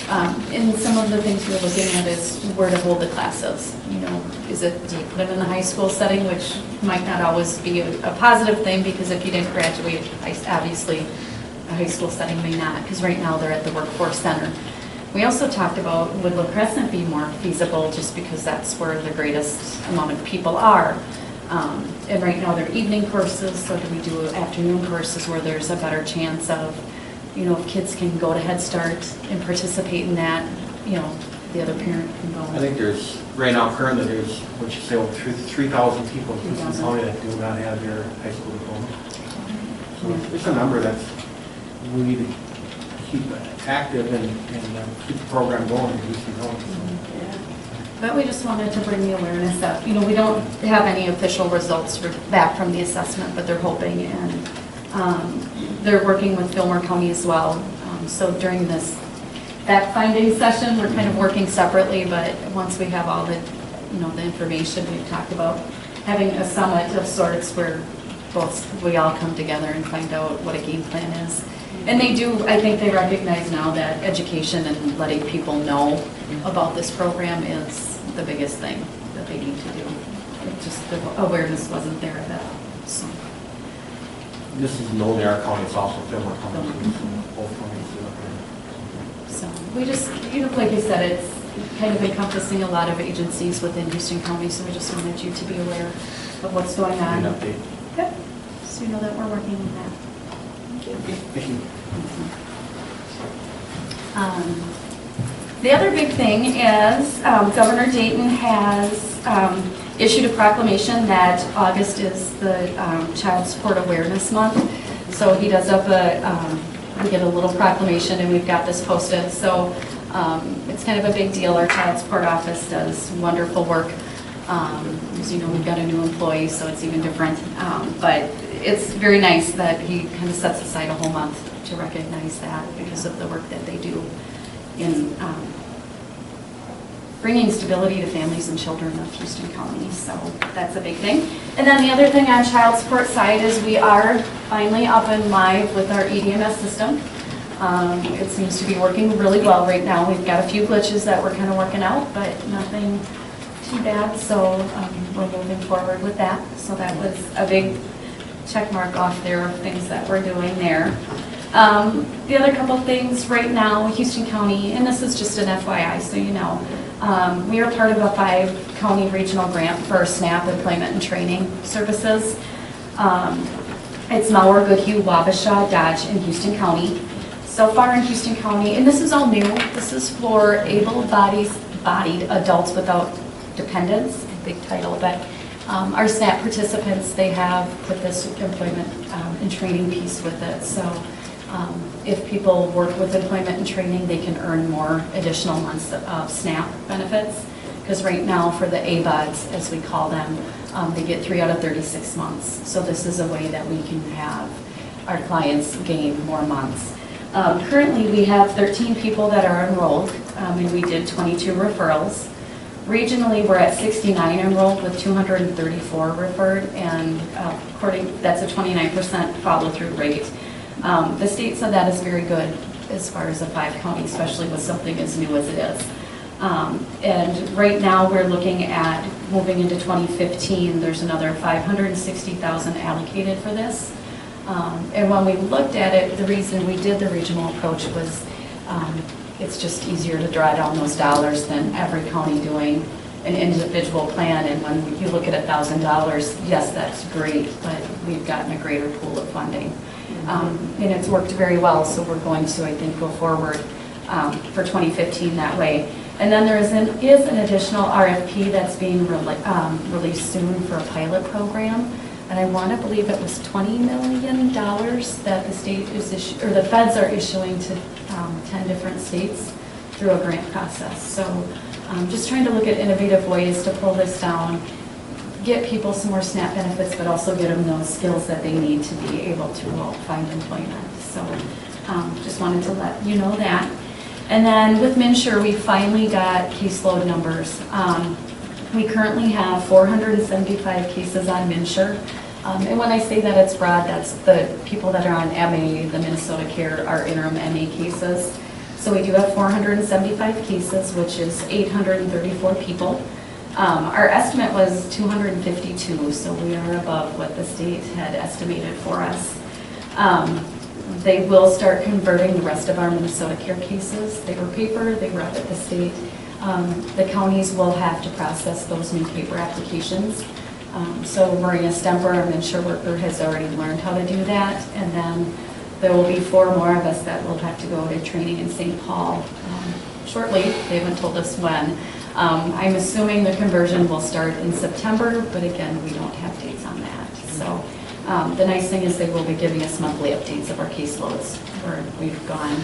And some of the things we're looking at is where to hold the classes. Do you put them in the high school setting, which might not always be a positive thing, because if you didn't graduate, obviously a high school setting may not, because right now they're at the workforce center. We also talked about, would La Crescent be more feasible, just because that's where the greatest amount of people are. And right now they're evening courses, so do we do afternoon courses where there's a better chance of if kids can go to Head Start and participate in that, the other parent can go. I think there's, right now currently, there's, what you say, over 3,000 people in Houston 3,000. County that do not have their high school diploma. So it's a number that we need to keep active and keep the program going in Houston County. But we just wanted to bring the awareness up. We don't have any official results back from the assessment, but they're hoping, and they're working with Fillmore County as well. So during this fact-finding session, we're kind of working separately, but once we have all the, the information, we've talked about having a summit of sorts where we all come together and find out what a game plan is. And they do, I think they recognize now that education and letting people know about this program is the biggest thing that they need to do. It just, the awareness wasn't there at all, so. This is known in our county, it's also Fillmore County, so both counties do it. So we just, like you said, it's kind of encompassing a lot of agencies within Houston County, so we just wanted you to be aware of what's going on. An update. Yep, so you know that we're working on that. Thank you. The other big thing is Governor Dayton has issued a proclamation that August is the Child Support Awareness Month. So he does have we get a little proclamation, and we've got this posted. So it's kind of a big deal. Our Child Support Office does wonderful work. As you know, we've got a new employee, so it's even different. But it's very nice that he kind of sets aside a whole month to recognize that because of the work that they do in bringing stability to families and children of Houston County. So that's a big thing. And then the other thing on child support side is we are finally up and live with our EDMS system. It seems to be working really well right now. We've got a few glitches that we're kind of working out, but nothing too bad. So we're moving forward with that. So that was a big check mark off there of things that we're doing there. The other couple things right now, Houston County, and this is just an FYI so you know, we are part of a 5-county regional grant for SNAP employment and training services. It's Mower, Goodhue, Wabasha, Dodge, and Houston County. So far in Houston County, and this is all new, this is for able-bodied adults without dependents, big title, but our SNAP participants, they have put this employment and training piece with it. So if people work with employment and training, they can earn more additional months of SNAP benefits. Because right now for the ABODs, as we call them, they get 3 out of 36 months. So this is a way that we can have our clients gain more months. Currently we have 13 people that are enrolled, and we did 22 referrals. Regionally, we're at 69 enrolled with 234 referred, and that's a 29% follow-through rate. The state said that is very good as far as a 5-county, especially with something as new as it is. And right now we're looking at moving into 2015. There's another $560,000 allocated for this. And when we looked at it, the reason we did the regional approach was it's just easier to draw down those dollars than every county doing an individual plan. And when you look at $1,000, yes, that's great, but we've gotten a greater pool of funding. And it's worked very well, so we're going to, I think, go forward for 2015 that way. And then there is an additional RFP that's being released soon for a pilot program. And I want to believe it was $20 million that the state is or the feds are issuing to 10 different states through a grant process. So just trying to look at innovative ways to pull this down, get people some more SNAP benefits, but also get them those skills that they need to be able to find employment. So just wanted to let you know that. And then with MNsure, we finally got caseload numbers. We currently have 475 cases on MNsure. And when I say that it's broad, that's the people that are on MA, the Minnesota Care, our interim MA cases. So we do have 475 cases, which is 834 people. Our estimate was 252, so we are above what the state had estimated for us. They will start converting the rest of our Minnesota Care cases. They were paper, they were up at the state. The counties will have to process those new paper applications. So Maria Stemper, our MNsure worker, has already learned how to do that. And then There will be 4 more of us that will have to go to training in St. Paul shortly. They haven't told us when. I'm assuming the conversion will start in September, but again, we don't have dates on that. So the nice thing is they will be giving us monthly updates of our caseloads, where we've gone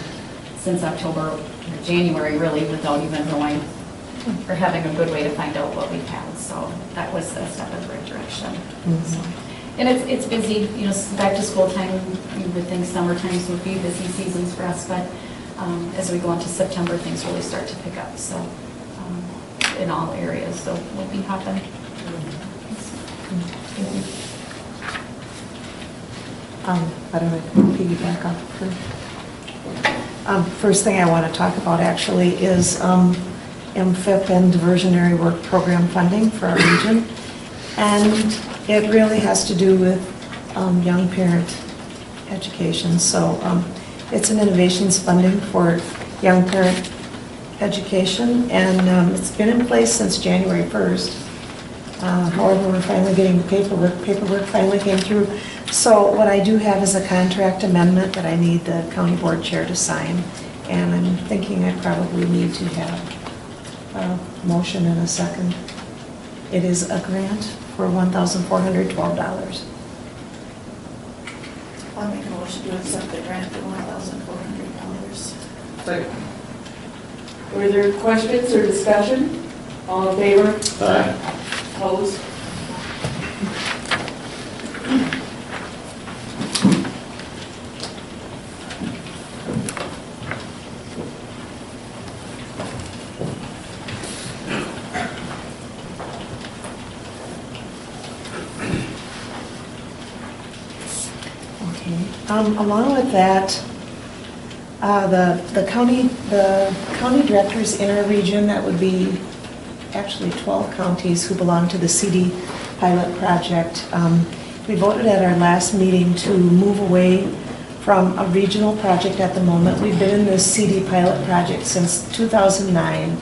since October or January really without even knowing or having a good way to find out what we've had. So that was a step in the right direction. So, and it's busy, you know, back to school time. You would think summer times would be busy seasons for us, but as we go into September, things really start to pick up. So in all areas, so we'll be hopping. Why don't I piggyback off first? First thing I want to talk about actually is MFIP and diversionary work program funding for our region. And it really has to do with young parent education. So it's an innovations funding for young parent education, and it's been in place since January 1st. However, we're finally getting the paperwork. Paperwork finally came through. So what I do have is a contract amendment that I need the county board chair to sign, and I'm thinking I probably need to have a motion and a second. It is a grant for $1,412. I'll make a motion to accept the grant for $1,400. Second. Were there questions or discussion? All in favor? Aye. Opposed? Along with that, the county directors in our region, that would be actually 12 counties who belong to the CD pilot project. We voted at our last meeting to move away from a regional project at the moment. We've been in this CD pilot project since 2009.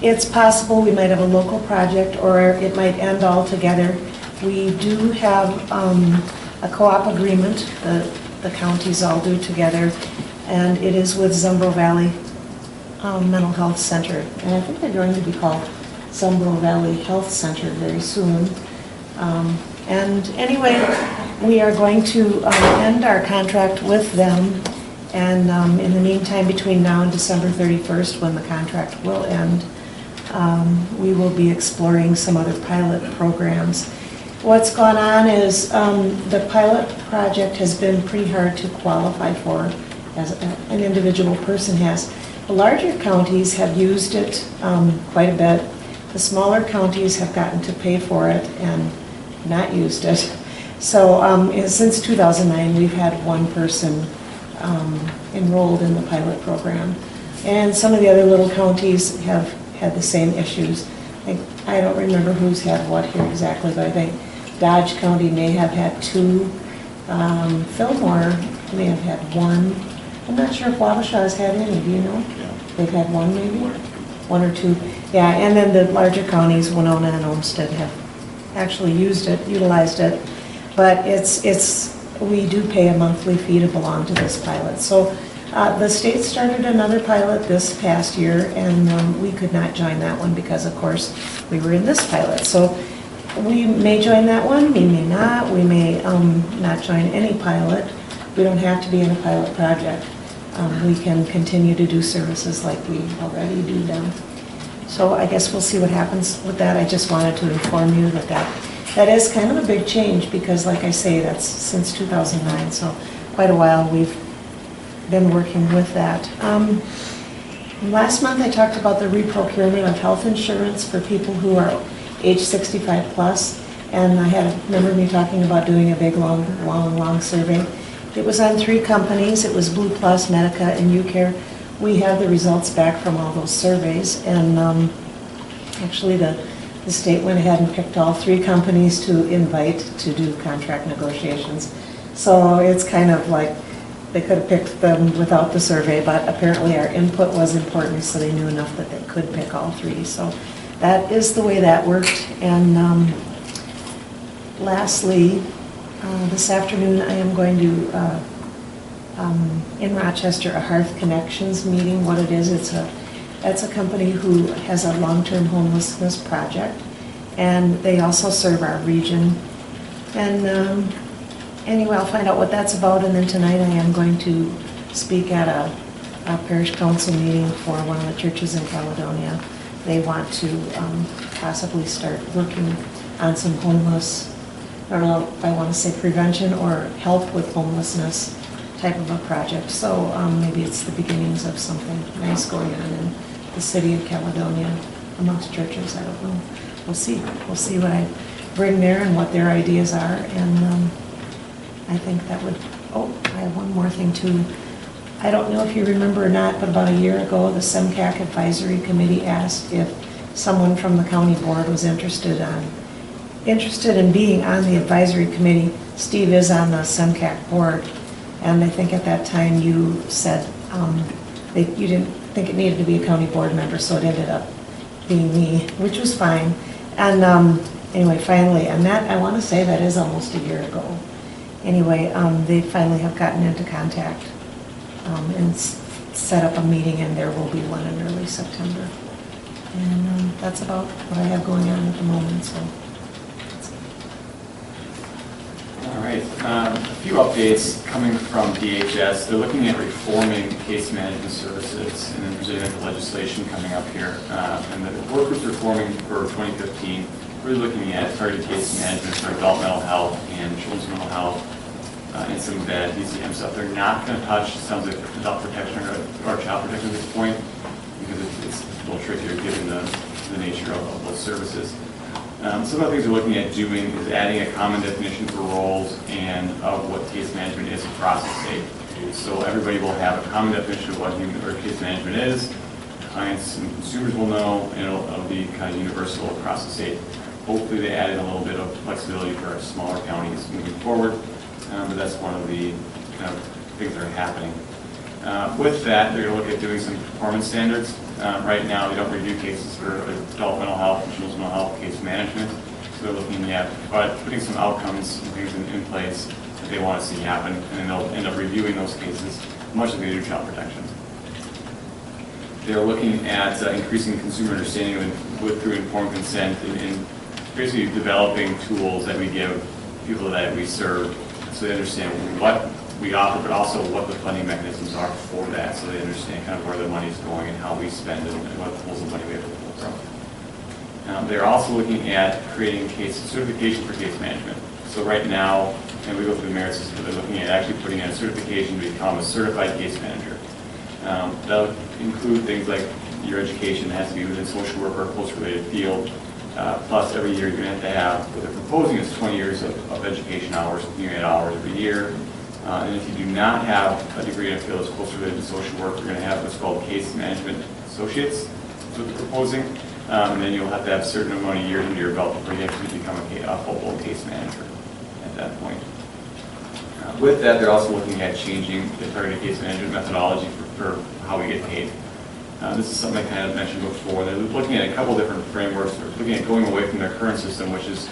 It's possible we might have a local project, or it might end altogether. We do have a co-op agreement, the counties all do together, and it is with Zumbro Valley Mental Health Center. And I think they're going to be called Zumbro Valley Health Center very soon. And anyway, we are going to end our contract with them, and in the meantime, between now and December 31st, when the contract will end, we will be exploring some other pilot programs. What's gone on is the pilot project has been pretty hard to qualify for, as an individual person has. The larger counties have used it quite a bit. The smaller counties have gotten to pay for it and not used it. So since 2009, we've had one person enrolled in the pilot program. And some of the other little counties have had the same issues. I don't remember who's had what here exactly, but I think Dodge County may have had 2. Fillmore may have had 1. I'm not sure if Wabasha's had any, do you know? Yeah. They've had 1 maybe? 1 or 2. Yeah, and then the larger counties, Winona and Olmsted, have actually utilized it. But we do pay a monthly fee to belong to this pilot. So the state started another pilot this past year, and we could not join that one because, of course, we were in this pilot. So we may join that one, we may not. We may not join any pilot. We don't have to be in a pilot project. We can continue to do services like we already do them. So I guess we'll see what happens with that. I just wanted to inform you that is kind of a big change because, like I say, that's since 2009, so quite a while we've been working with that. Last month I talked about the reprocurement of health insurance for people who are age 65 plus, and I remember me talking about doing a big, long survey. It was on 3 companies. It was Blue Plus, Medica, and UCare. We have the results back from all those surveys, and actually the state went ahead and picked all 3 companies to invite to do contract negotiations. So it's kind of like they could have picked them without the survey, but apparently our input was important, so they knew enough that they could pick all 3. So that is the way that worked. And lastly, This afternoon, I am going to, in Rochester, a Hearth Connections meeting. What it is, it's a company who has a long-term homelessness project, and they also serve our region. And anyway, I'll find out what that's about, and then tonight I am going to speak at a parish council meeting for one of the churches in Caledonia. They want to possibly start working on some homeless, I don't know if I want to say prevention or help with homelessness type of a project. So maybe it's the beginnings of something nice going on in the city of Caledonia amongst churches. I don't know. We'll see. We'll see what I bring there and what their ideas are. And I think that would, oh, I have one more thing too. I don't know if you remember or not, but about a year ago, the SEMCAC Advisory Committee asked if someone from the county board was interested in being on the advisory committee. Steve is on the SEMCAC board, and I think at that time you said you didn't think it needed to be a county board member, so it ended up being me, which was fine. And anyway, finally, and that, I want to say that is almost a year ago. Anyway, they finally have gotten into contact and set up a meeting, and there will be one in early September. And that's about what I have going on at the moment. So. All right, a few updates coming from DHS. They're looking at reforming case management services, and then there's a legislation coming up here. And the work groups reforming for 2015, really looking at targeted case management for adult mental health and children's mental health, and some of that DCM stuff. They're not going to touch, sounds like, adult protection or child protection at this point, because it's a little trickier given the nature of those services. Some of the things we're looking at doing is adding a common definition for roles and of what case management is across the state. So everybody will have a common definition of what case management is. Clients and consumers will know, and it'll be kind of universal across the state. Hopefully they added a little bit of flexibility for our smaller counties moving forward, but that's one of the kind of things that are happening. With that, they're going to look at doing some performance standards. Right now, they don't review cases for adult mental health and children's mental health case management. So they're looking at putting some outcomes and things in place that they want to see happen, and then they'll end up reviewing those cases, much like they do child protection. They're looking at increasing consumer understanding through informed consent and basically developing tools that we give people that we serve so they understand what we offer, but also what the funding mechanisms are for that, so they understand kind of where the money is going and how we spend it and what pools of money we have to pull from. They're also looking at creating certification for case management. So right now, and we go through the merit system, they're looking at actually putting in a certification to become a certified case manager. That'll include things like your education has to be within social work or a close related field. Plus, every year you're going to have, what they're proposing is 20 years of education hours, continuing hours every year. And if you do not have a degree in a field that's close related to social work, you're going to have what's called case management associates. That's what they're proposing. And then you'll have to have a certain amount of years under your belt before you actually become a full-blown case manager at that point. With that, they're also looking at changing the targeted case management methodology for how we get paid. This is something I kind of mentioned before. They're looking at a couple different frameworks. They're looking at going away from their current system, which is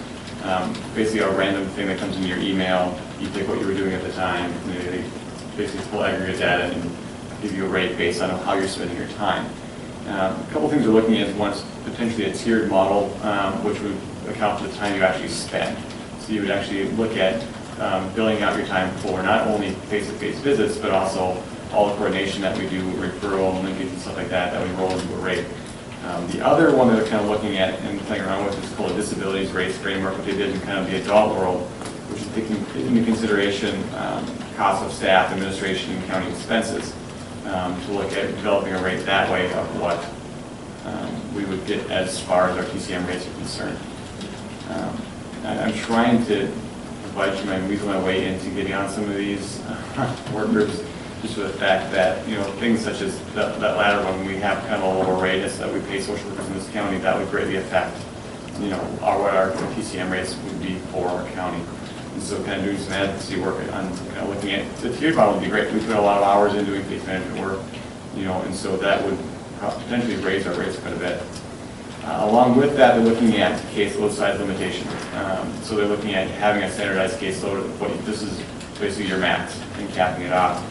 basically a random thing that comes in your email. You take what you were doing at the time, and they basically pull aggregate data and give you a rate based on how you're spending your time. A couple things we're looking at is one is potentially a tiered model, which would account for the time you actually spend. So you would actually look at billing out your time for not only face-to-face visits, but also all the coordination that we do, referral, linkage, and stuff like that, that we roll into a rate. The other one that they're kind of looking at and playing around with is called a disabilities rates framework, what they did in kind of the adult world, which is taking into consideration cost of staff, administration, and county expenses to look at developing a rate that way of what we would get as far as our TCM rates are concerned. I'm trying to budget my weasel my way into getting on some of these work groups, just for the fact that, things such as that latter one, we have kind of a lower rate as that we pay social workers in this county, that would greatly affect, what our TCM rates would be for our county. And so kind of doing some advocacy work on kind of looking at, the tiered model would be great. We put a lot of hours in doing case management work, and so that would potentially raise our rates quite a bit. Along with that, they're looking at caseload size limitation. So they're looking at having a standardized caseload. This is basically your max and capping it off.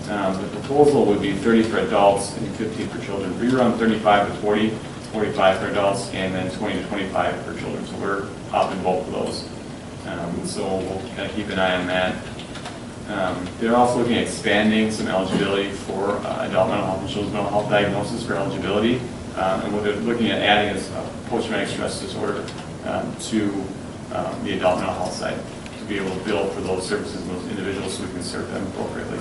The proposal would be 30 for adults and 15 for children. We run 35 to 40, 45 for adults, and then 20 to 25 for children. So we're up in both of those. So we'll kind of keep an eye on that. They're also looking at expanding some eligibility for adult mental health and children's mental health diagnosis for eligibility. And what they're looking at adding is post-traumatic stress disorder to the adult mental health side to be able to bill for those services and those individuals so we can serve them appropriately.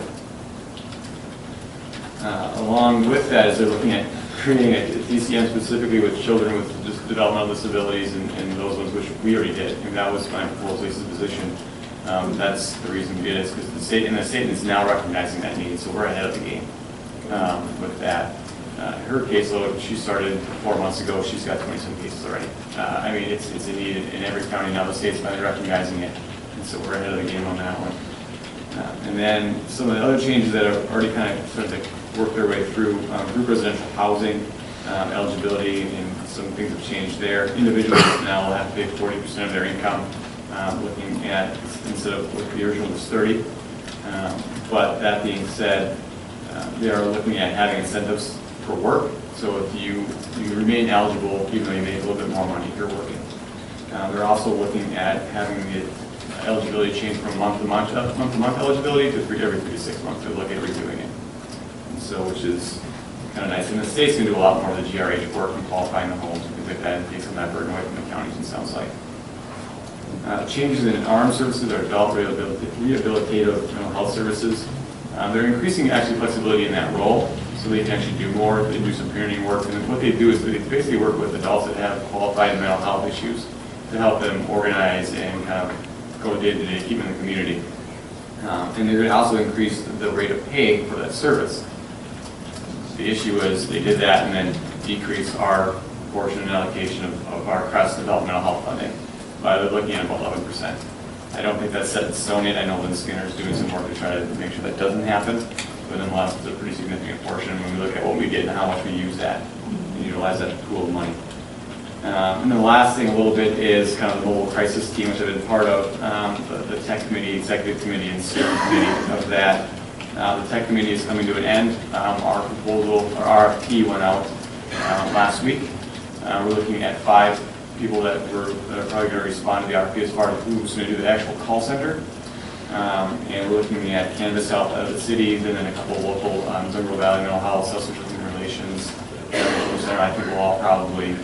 Along with that is they're looking at creating a DCM specifically with children with developmental disabilities and those ones which we already did. And that was my proposal, Lisa's position. That's the reason we did it, is because the state is now recognizing that need, so we're ahead of the game with that. Her caseload, she started 4 months ago, she's got 27 cases already. I mean, it's a need in every county now, the state's finally recognizing it, and so we're ahead of the game on that one. And then some of the other changes that are already kind of started to work their way through, group residential housing, eligibility, and some things have changed there. Individuals now will have to pay 40% of their income, looking at, instead of what the original was 30. But that being said, they are looking at having incentives for work. So if you remain eligible, even though you make a little bit more money, you're working. They're also looking at having the eligibility change from month-to-month eligibility to every 3 to 6 months to look at redoing it. And so, which is kind of nice. And the state's going to do a lot more of the GRH work and qualifying the homes and things like that, and take some of that burden away from the counties, it sounds like. Changes in armed services or adult rehabilitative mental health services. They're increasing actually flexibility in that role, so they can actually do more. They do some parenting work, and what they do is they basically work with adults that have qualified mental health issues to help them organize and kind of go day to day, keep in the community. And they're going to also increase the rate of pay for that service. The issue is they did that and then decrease our portion and allocation of our CREST developmental health funding by looking at about 11%. I don't think that's set in stone yet. I know Lynn Skinner is doing some work to try to make sure that doesn't happen, but nonetheless, it's a pretty significant portion when we look at what we get and how much we use that and utilize that pool of money. And the last thing a little bit is kind of the mobile crisis team, which I've been part of, the tech committee, executive committee, and steering committee of that. The tech committee is coming to an end. Our proposal, our RFP went out last week. We're looking at 5 people that are probably going to respond to the RFP as far as who's going to do the actual call center. And we're looking at Canvas out of the cities and then a couple local, Zumbo Valley Mental Health, Social Human Relations, Center. I think we'll all probably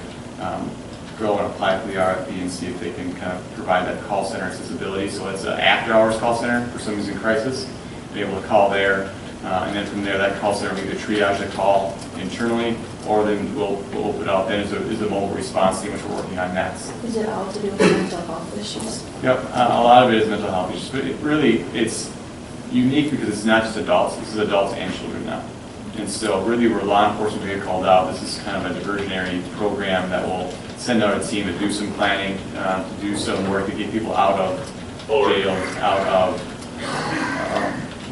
go and apply for the RFP and see if they can kind of provide that call center accessibility. So it's an after-hours call center for somebody's in crisis. Be able to call there, and then from there, that call center will either triage the call internally, or then we'll open it up. Then is a mobile response team, which we're working on next. Is it all to do with mental health issues? Yep, a lot of it is mental health issues, but it's unique because it's not just adults. This is adults and children now. And so really where law enforcement will get called out, this is kind of a diversionary program that will send out a team to do some planning, to do some work to get people out of jail, out of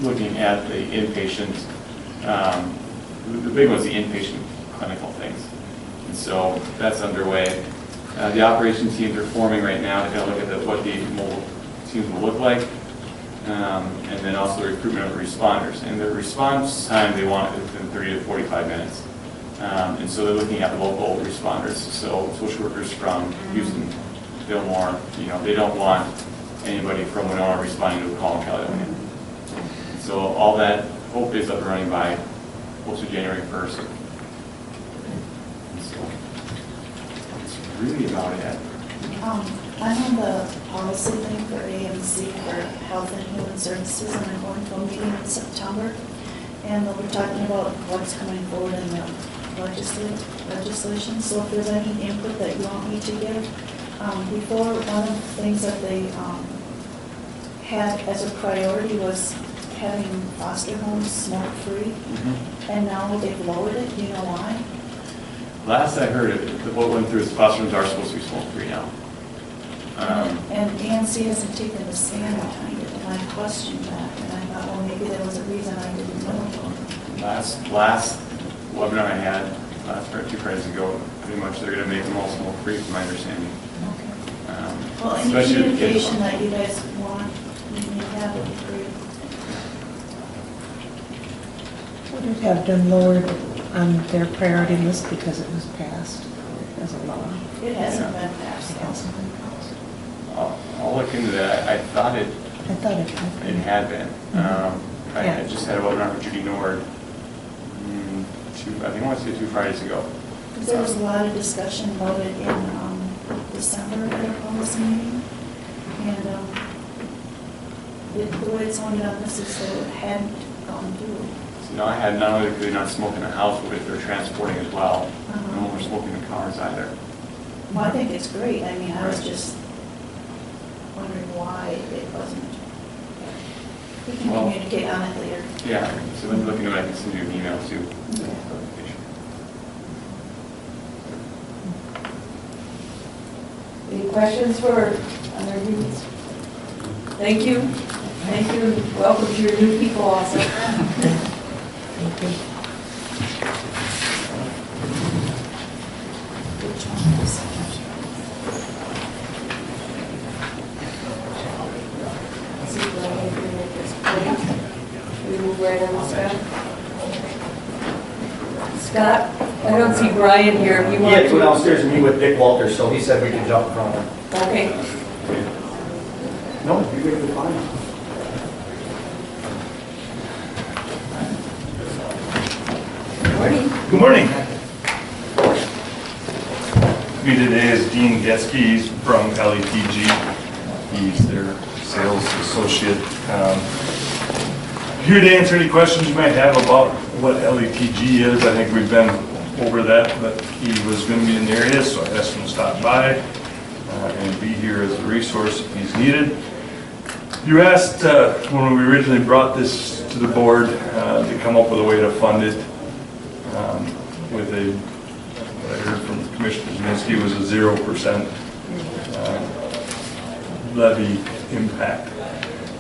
looking at the inpatient, the big one's the inpatient clinical things. And so that's underway. The operations teams are forming right now to kind of look at what the mobile teams will look like. And then also the recruitment of the responders. And the response time they want is within 30 to 45 minutes. And so they're looking at the local responders. So social workers from Houston, Fillmore, they don't want anybody from Winona responding to a call in Caledonia. So all that hopefully is up and running by close to January 1st. And so that's really about it. I'm on the policy thing for AMC for Health and Human Services, and I'm going to a meeting in September. And they'll be talking about what's coming forward in the legislation. So if there's any input that you want me to give, before one of the things that they had as a priority was having foster homes smoke-free, and now they've lowered it. Do you know why? Last I heard, the vote went through is foster homes are supposed to be smoke-free now. And ANC hasn't taken the stand behind it, and I questioned that, and I thought, well, maybe there was a reason I didn't know. Last webinar I had, 2 Fridays ago, pretty much they're gonna make them all smoke-free, from my understanding. Well, any Especially the kids. communication that you guys want, you need to have would be great. Would it have been lowered on their priority list because it was passed as a law? It hasn't been passed. It hasn't been passed. I'll look into that. I thought it I thought it had been. had been. I Yeah. just had a webinar with Judy Nord, I think I want to say 2 Fridays ago. There was a lot of discussion about it in December at our policy meeting. And the way it's only on this is so it hadn't gone through. So now I had not only do they not smoke in the house, but if they're transporting as well. Uh-huh. No more smoking in cars either. Well, I think it's great. I mean, I was just wondering why it wasn't. We can Well- communicate on it later. Yeah, so let me look into it. I can send you an email too. Okay. Any questions for other meetings? Thank you. Thank you. Welcome to your new people also. Thank you. We move right on, Scott. Scott, I don't see Brian here. If you He want had to go to. downstairs and meet with Dick Walters, so he said we could jump in front of him. Okay. No, you're going to be fine. Morning. Good morning. Me today is Dean Geske. He's from LETG. He's their sales associate. Here to answer any questions you might have about what LETG is. I think we've been over that, but he was going to be in the area, so I asked him to stop by and be here as a resource if he's needed. You asked when we originally brought this to the board to come up with a way to fund it with a, what I heard from Commissioner Zeminski was a 0% levy impact.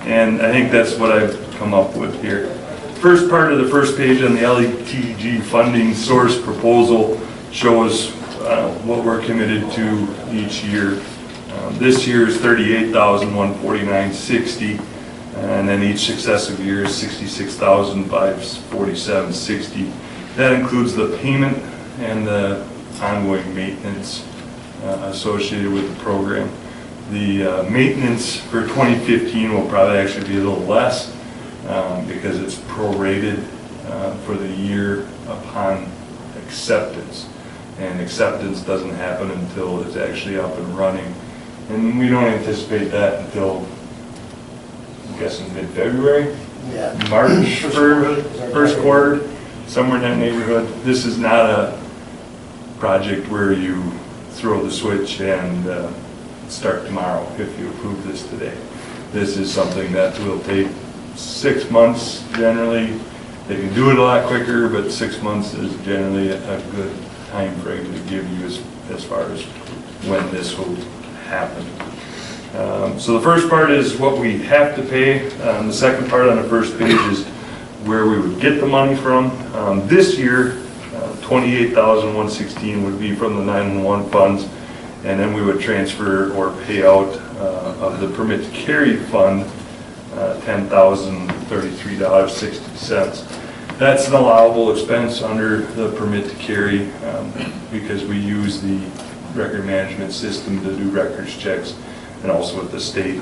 And I think that's what I've come up with here. First part of the first page on the LETG funding source proposal shows what we're committed to each year. This year is $38,149.60, and then each successive year is $66,547.60. That includes the payment and the ongoing maintenance associated with the program. The maintenance for 2015 will probably actually be a little less because it's prorated for the year upon acceptance. And acceptance doesn't happen until it's actually up and running. And we don't anticipate that until, I'm guessing, mid-February? Yeah. March first quarter, somewhere in that neighborhood. This is not a project where you throw the switch and start tomorrow if you approve this today. This is something that will take 6 months generally. They can do it a lot quicker, but 6 months is generally a good time frame to give you as far as when this will happen. So the first part is what we have to pay. The second part on the first page is where we would get the money from. This year, $28,116 would be from the 911 funds, and then we would transfer or pay out of the permit to carry fund $10,033.60. That's an allowable expense under the permit to carry because we use the record management system to do records checks, and also with the state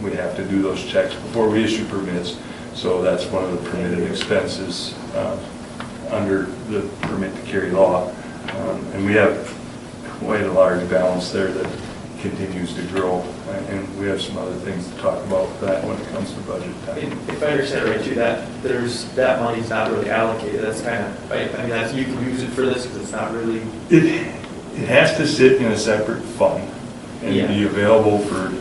we have to do those checks before we issue permits. So that's one of the permitted expenses under the permit to carry law. And we have quite a large balance there that continues to grow, and we have some other things to talk about with that when it comes to budget time. If I understand it right too, that money's not really allocated, that's kind of, I mean, that's, you can use it for this because it's not really. It has to sit in a separate fund and be available to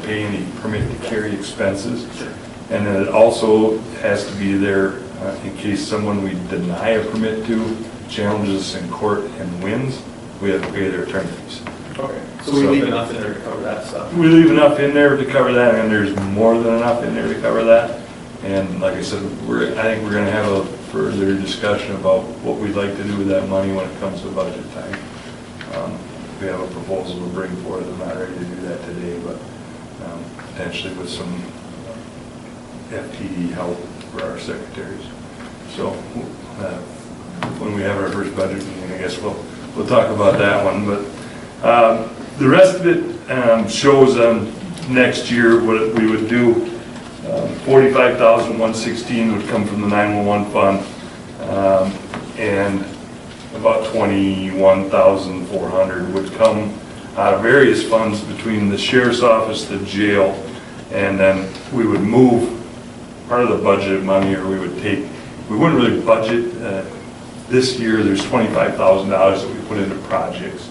pay any permit to carry expenses. Sure. And then it also has to be there in case someone we deny a permit to challenges us in court and wins, we have to pay their attorney fees. Okay, so we leave enough in there to cover that stuff. We leave enough in there to cover that, and there's more than enough in there to cover that. And like I said, I think we're going to have a further discussion about what we'd like to do with that money when it comes to budget time. We have a proposal to bring forth. I'm not ready to do that today, but potentially with some FTE help for our secretaries. So when we have our first budget meeting, I guess we'll talk about that one. But the rest of it shows next year what we would do. $45,116 would come from the 911 fund, and about $21,400 would come out of various funds between the sheriff's office, the jail, and then we would move part of the budgeted money, or we would take, we wouldn't really budget. This year there's $25,000 that we put into projects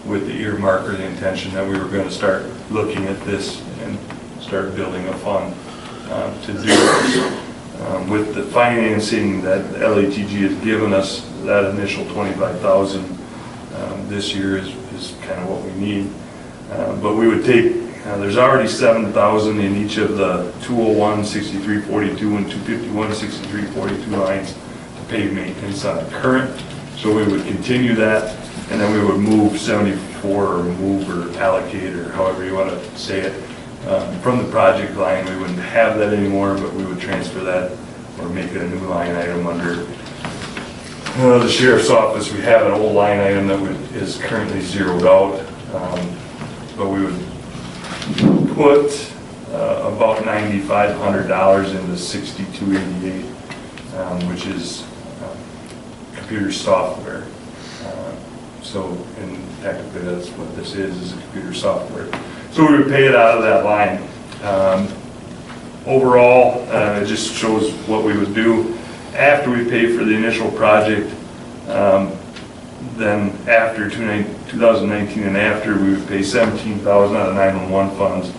with the earmark or the intention that we were going to start looking at this and start building a fund to do this. With the financing that LATG has given us, that initial $25,000 this year is kind of what we need. But we would take, there's already $7,000 in each of the 201, 6342, and 251, 6342 lines to pave maintenance on the current. So we would continue that, and then we would move 74 or move or allocate or however you want to say it from the project line. We wouldn't have that anymore, but we would transfer that or make it a new line item under the sheriff's office. We have an old line item that is currently zeroed out, but we would put about $9,500 into 6288, which is computer software. So, and technically that's what this is computer software. So we would pay it out of that line. Overall, it just shows what we would do after we pay for the initial project. Then after 2019 and after, we would pay $17,000 out of 911 funds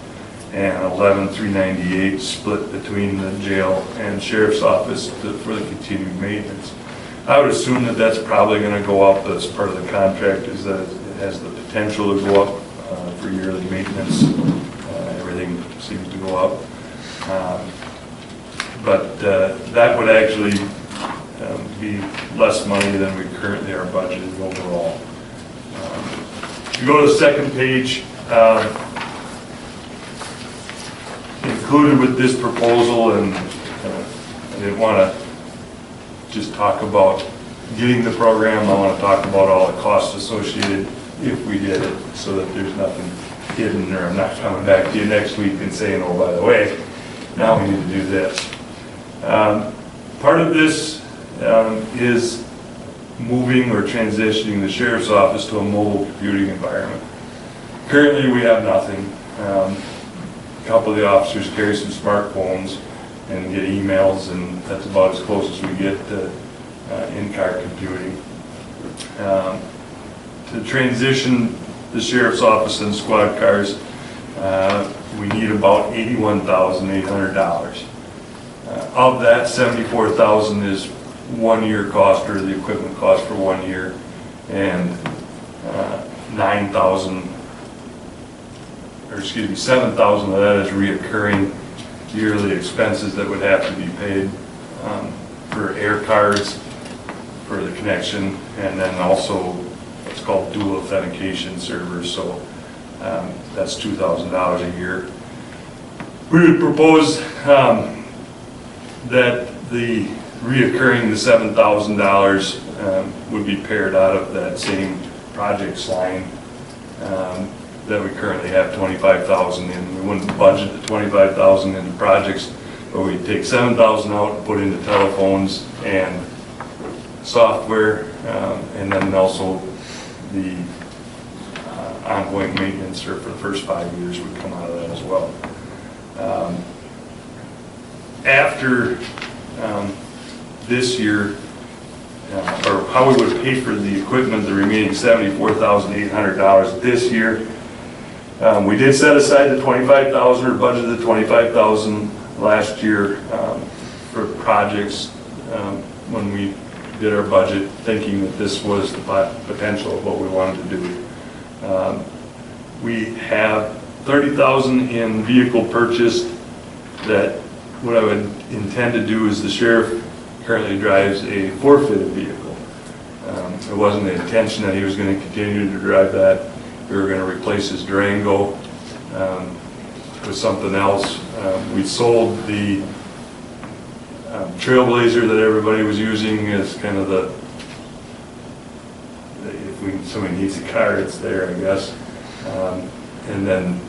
and $11,398 split between the jail and sheriff's office for the continued maintenance. I would assume that that's probably going to go up as part of the contract, is that it has the potential to go up for yearly maintenance. Everything seems to go up. But that would actually be less money than we currently are budgeted overall. If you go to the second page, included with this proposal, and I didn't want to just talk about getting the program, I want to talk about all the costs associated if we did it, so that there's nothing hidden, or I'm not coming back to you next week and saying, oh, by the way, now we need to do this. Part of this is moving or transitioning the sheriff's office to a mobile computing environment. Currently, we have nothing. A couple of the officers carry some smartphones and get emails, and that's about as close as we get to in-car computing. To transition the sheriff's office and squad cars, we need about $81,800. Of that, $74,000 is 1 year cost, or the equipment cost for 1 year, and $7,000 of that is reoccurring yearly expenses that would have to be paid for air cards, for the connection, and then also what's called dual authentication servers. So that's $2,000 a year. We would propose that the reoccurring, the $7,000 would be pared out of that same projects line that we currently have $25,000 in. We wouldn't budget the $25,000 into projects, but we'd take $7,000 out and put into telephones and software, and then also the ongoing maintenance for the first 5 years would come out of that as well. After this year, or how we would pay for the equipment, the remaining $74,800 this year, we did set aside the $25,000, or budgeted the $25,000 last year for projects when we did our budget, thinking that this was the potential of what we wanted to do. We have $30,000 in vehicle purchased that what I would intend to do is the sheriff currently drives a forfeited vehicle. It wasn't the intention that he was going to continue to drive that. We were going to replace his Durango with something else. We sold the Trailblazer that everybody was using as kind of if somebody needs a car, it's there, I guess. And then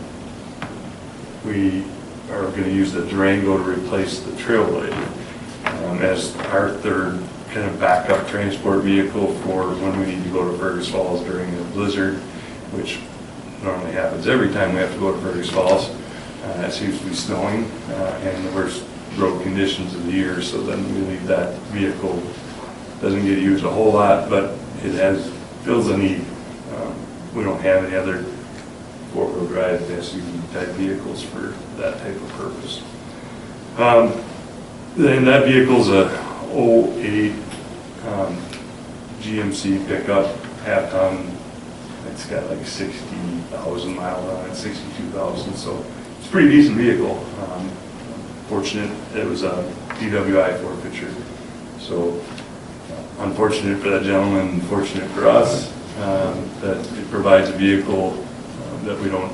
we are going to use the Durango to replace the Trailblazer as our third kind of backup transport vehicle for when we need to go to Fergus Falls during a blizzard, which normally happens every time we have to go to Fergus Falls. It seems to be snowing and the worst road conditions of the year, so then we leave that vehicle. Doesn't get used a whole lot, but it fills a need. We don't have any other four-wheel drive SUV type vehicles for that type of purpose. Then that vehicle's a 08 GMC pickup, half-ton. It's got like 60,000 miles on it, 62,000, so it's a pretty decent vehicle. Fortunate it was a DWI forfeiture, so unfortunate for that gentleman, fortunate for us that it provides a vehicle that we don't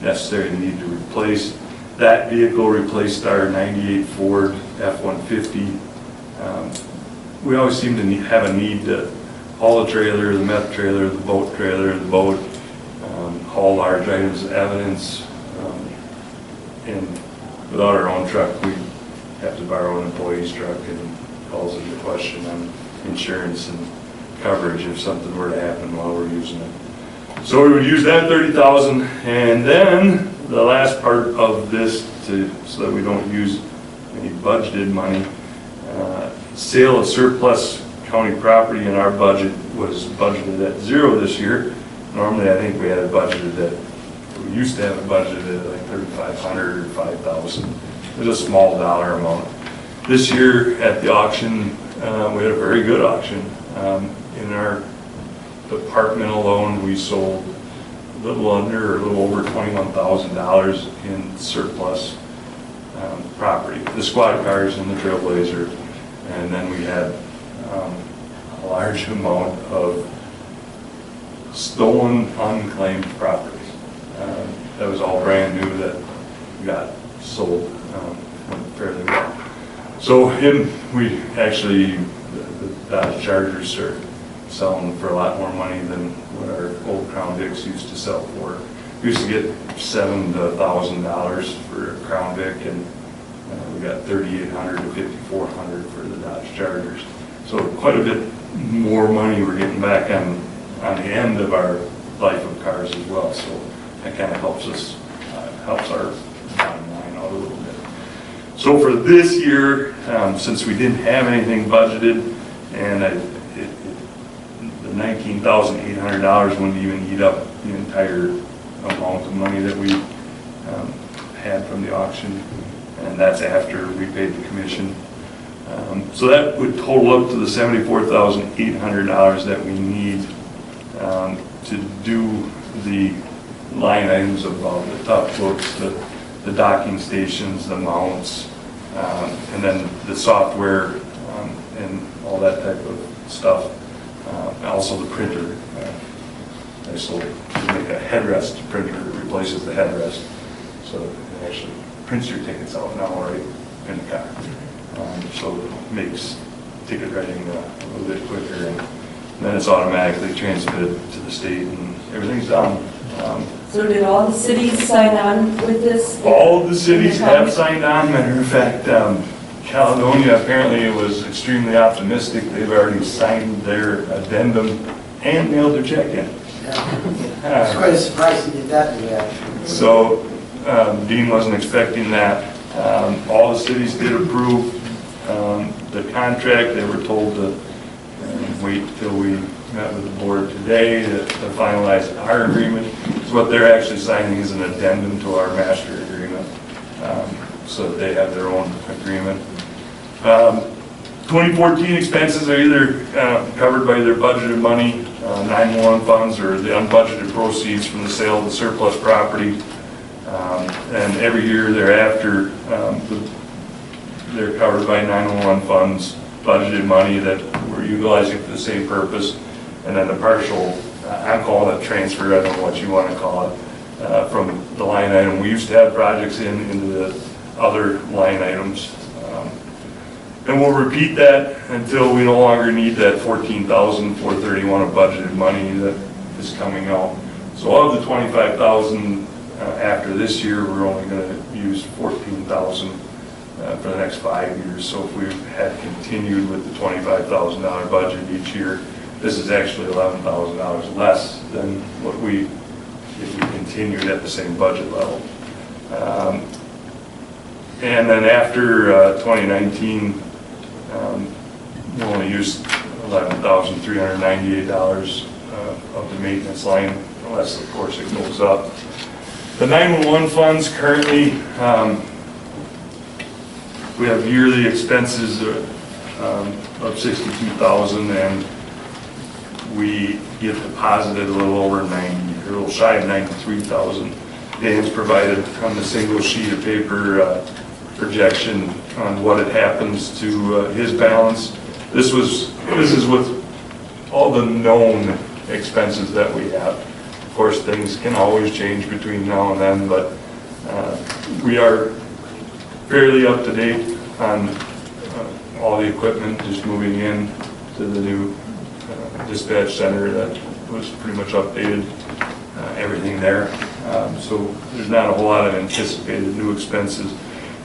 necessarily need to replace. That vehicle replaced our 98 Ford F-150. We always seem to have a need to haul a trailer, the meth trailer, the boat trailer, the boat, haul large items of evidence, and without our own truck, we have to borrow an employee's truck, and calls into question on insurance and coverage if something were to happen while we're using it. So we would use that 30,000, and then the last part of this, so that we don't use any budgeted money, sale of surplus county property in our budget was budgeted at 0 this year. Normally, I think we had it budgeted we used to have it budgeted at like 3,500 or 5,000. It was a small dollar amount. This year at the auction, we had a very good auction. In our department alone, we sold a little under or a little over $21,000 in surplus property. The squad cars and the Trailblazer, and then we had a large amount of stolen, unclaimed properties. That was all brand new that got sold fairly well. So we actually, the Dodge Chargers are selling for a lot more money than what our old Crown Vics used to sell for. We used to get $7,000 to $1,000 for a Crown Vic, and we got $3,800 to $5,400 for the Dodge Chargers. So quite a bit more money we're getting back on the end of our life of cars as well. So that kind of helps us, helps our bottom line out a little bit. So for this year, since we didn't have anything budgeted, and the $19,800 wouldn't even eat up the entire amount of money that we had from the auction, and that's after we paid the commission. So that would total up to the $74,800 that we need to do the line items of the tough books, the docking stations, the mounts, and then the software and all that type of stuff. Also the printer. I sold to make a headrest printer that replaces the headrest. So it actually prints your tickets out now right in the car. So it makes ticket writing a little bit quicker, and then it's automatically transmitted to the state and everything's done. So did all the cities sign on with this? All of the cities have signed on. Matter of fact, Caledonia apparently was extremely optimistic. They've already signed their addendum and mailed their check in. It's quite a surprise to get that reaction. So Dean wasn't expecting that. All the cities did approve the contract. They were told to wait till we met with the board today to finalize our agreement. So what they're actually signing is an addendum to our master agreement, so that they have their own agreement. 2014 expenses are either covered by their budgeted money, 911 funds, or the unbudgeted proceeds from the sale of the surplus property. And every year thereafter, they're covered by 911 funds budgeted money that we're utilizing for the same purpose. And then the partial, I'm calling it transfer, I don't know what you want to call it, from the line item. We used to have projects into the other line items. And we'll repeat that until we no longer need that $14,431 of budgeted money that is coming out. So of the $25,000 after this year, we're only going to use $14,000 for the next 5 years. So if we had continued with the $25,000 budget each year, this is actually $11,000 less than what if we continued at the same budget level. And then after 2019, we only used $11,398 of the maintenance line, unless of course it goes up. The 911 funds currently, we have yearly expenses of $62,000, and we get deposited a little over 90, or a little shy of $93,000. Dan's provided on the single sheet of paper projection on what it happens to his balance. This is with all the known expenses that we have. Of course, things can always change between now and then, but we are fairly up to date on all the equipment, just moving in to the new dispatch center that was pretty much updated, everything there. So there's not a whole lot of anticipated new expenses,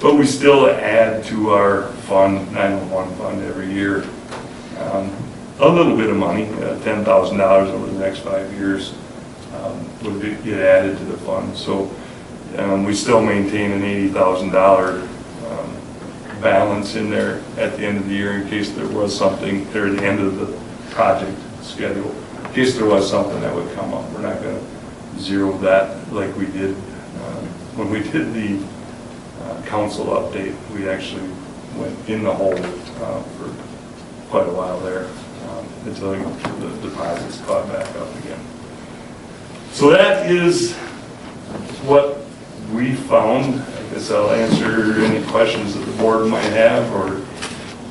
but we still add to our fund, 911 fund, every year. A little bit of money, $10,000 over the next 5 years would get added to the fund. So we still maintain an $80,000 balance in there at the end of the year in case there was something, or the end of the project schedule, in case there was something that would come up. We're not going to zero that like we did when we did the council update. We actually went in the hole for quite a while there until the deposits caught back up again. So that is what we found. I guess I'll answer any questions that the board might have, or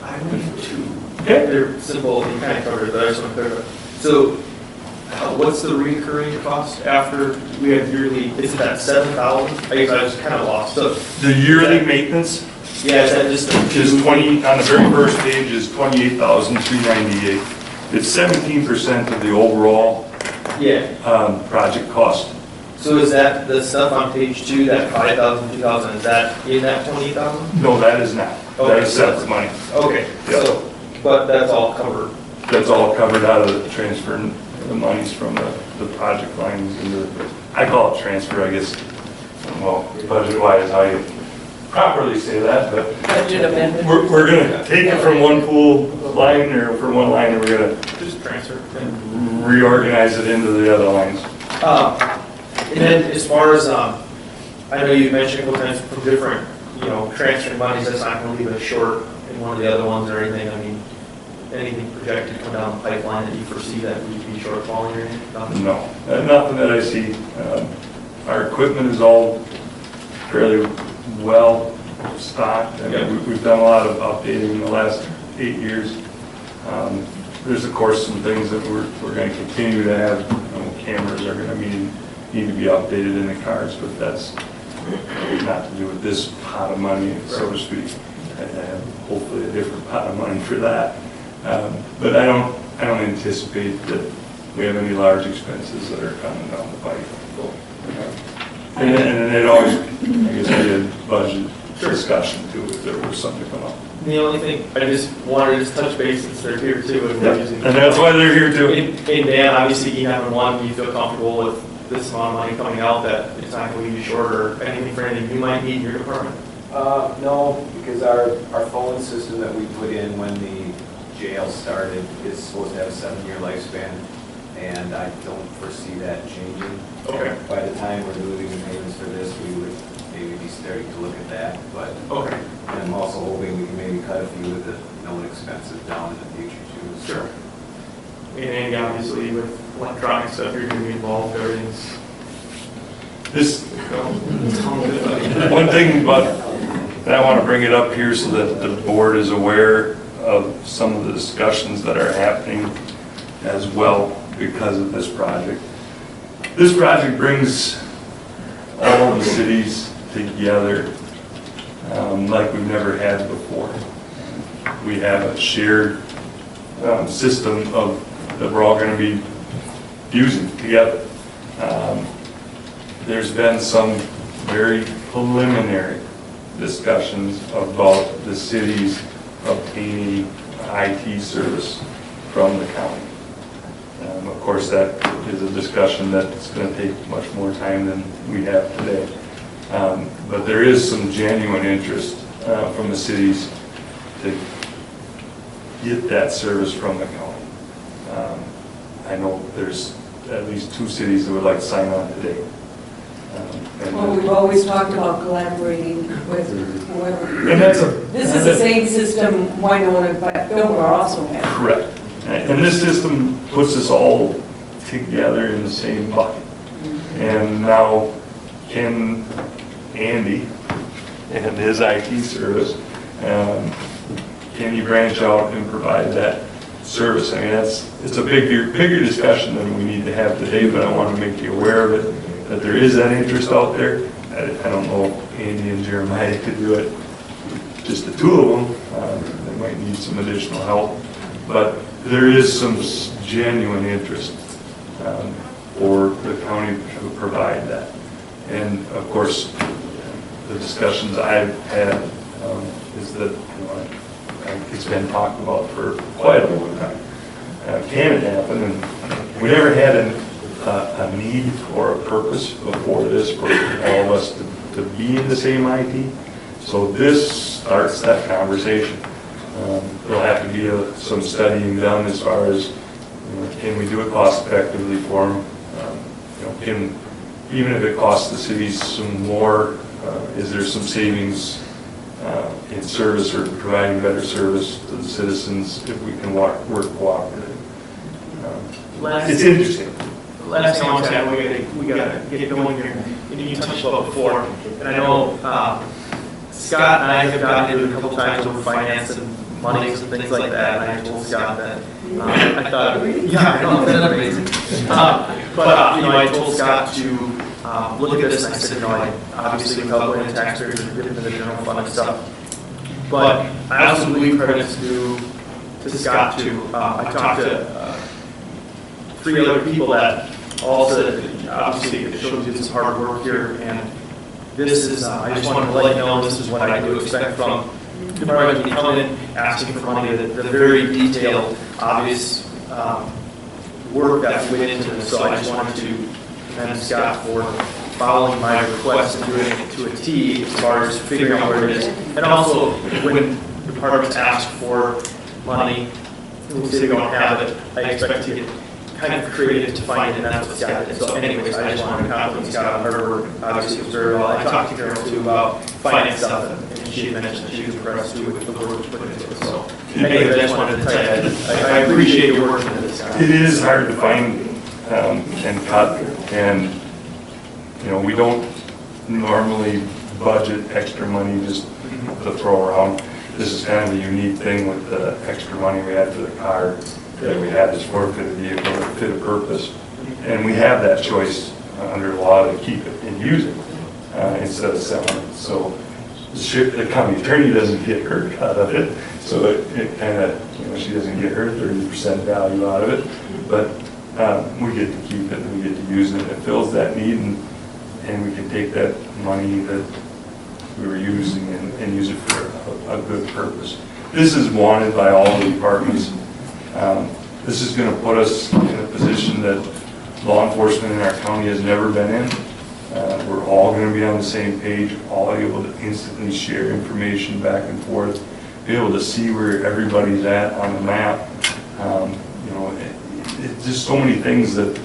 I have two. Okay. They're simple, you kind of covered it, but I just want to clear it up. So what's the recurring cost after we have yearly, is it that 7,000? I guess I was kind of lost. So the yearly maintenance? Yeah, is that just is 20, on the very first page is $28,398. It's 17% of the overall project cost. So is that the stuff on page 2, that 5,000, 2,000, is that in that 28,000? No, that is not. Okay, that is separate money. Okay, Yep. so, but that's all covered? That's all covered out of the transfer, the monies from the project lines into, I call it transfer, I guess. Well, budget-wise, I properly say that, but we're going to take it from one pool line, or from one line, and we're going to just transfer and reorganize it into the other lines. And then as far as, I know you mentioned a couple times from different, transferring monies, that's not going to leave us short in one of the other ones or anything. I mean, anything projected to come down the pipeline that you foresee that we'd be shortfalling or anything? Nothing? No, nothing that I see. Our equipment is all fairly well stocked. I mean, we've done a lot of updating in the last 8 years. There's of course some things that we're going to continue to have. Cameras are going to need to be updated in the cars, but that's not to do with this pot of money, so to speak. I have hopefully a different pot of money for that. But I don't anticipate that we have any large expenses that are coming down the pipe. And it always, I guess, be a budget discussion too if there was something to come up. The only thing, I just wanted to just touch base since they're here too. And that's why they're here too. And Dan, obviously you haven't won, you feel comfortable with this amount of money coming out that it's not going to leave you short or anything for anything you might need in your department? No, because our phone system that we put in when the jail started is supposed to have a 7-year lifespan, and I don't foresee that changing. Okay. By the time we're doing the payments for this, we would maybe be starting to look at that, but okay. And I'm also hoping we can maybe cut a few of the known expenses down in the future too. Sure. And obviously with electronic stuff, you're going to be involved, everything's... One thing about, and I want to bring it up here so that the board is aware, of some of the discussions that are happening as well because of this project. This project brings all the cities together like we've never had before. We have a shared system that we're all going to be using together. There's been some very preliminary discussions about the cities obtaining IT service from the county. Of course, that is a discussion that's going to take much more time than we have today. But there is some genuine interest from the cities to get that service from the county. I know there's at least 2 cities that would like to sign on today. Well, we've always talked about collaborating with whoever. And that's This is the same system Winona and Fillmore also have. Correct. And this system puts us all together in the same bucket. And now can Andy and his IT service, can he branch out and provide that service? I mean, it's a bigger discussion than we need to have today, but I want to make you aware of it, that there is that interest out there. I don't know if Andy and Jeremiah could do it, just the 2 of them. They might need some additional help, but there is some genuine interest for the county to provide that. And of course, the discussions I've had is that it's been talked about for quite a long time. Can it happen? And we never had a need or a purpose before this for all of us to be in the same IT. So this starts that conversation. There'll have to be some studying done as far as can we do it cost effectively for them? Even if it costs the cities some more, is there some savings in service or providing better service to the citizens if we can work cooperatively? It's interesting. Last thing I want to add, we got to get going here. You touched about before, and I know Scott and I have gotten into it a couple times over finance and monies and things like that, and I told Scott that I thought, yeah, I know, that's amazing. I told Scott to look at this, and I said, obviously without going to taxpayers and giving to the general fund and stuff. But I also believe credits to Scott too. I talked to 3 other people that all said, obviously it shows you some hard work here, and this is, I just wanted to let you know this is what I do expect from when you come in asking for money, the very detailed, obvious work that went into this. So I just wanted to commend Scott for following my request and doing it to a T as far as figuring out where it is. And also, when departments ask for money, we say we don't have it, I expect to get kind of creative to find it, and that's what Scott did. So anyways, I just wanted to compliment Scott on her work. Obviously, it was very well. I talked to Carol too about finance stuff, and she had mentioned that she was impressed too with the work we put into it. So anyways, I just wanted to tell you, I appreciate your work into this, Scott. It is hard to find and cut, and we don't normally budget extra money just to throw around. This is kind of a unique thing with the extra money we had for the car, that we had this forfeited vehicle that fit a purpose. And we have that choice under law to keep it and use it instead of selling it. So the county attorney doesn't get hurt out of it. So it kind of, she doesn't get her 30% value out of it. But we get to keep it and we get to use it. It fills that need, and we can take that money that we were using and use it for a good purpose. This is wanted by all the departments. This is going to put us in a position that law enforcement in our county has never been in. We're all going to be on the same page, all able to instantly share information back and forth, be able to see where everybody's at on the map. It's just so many things that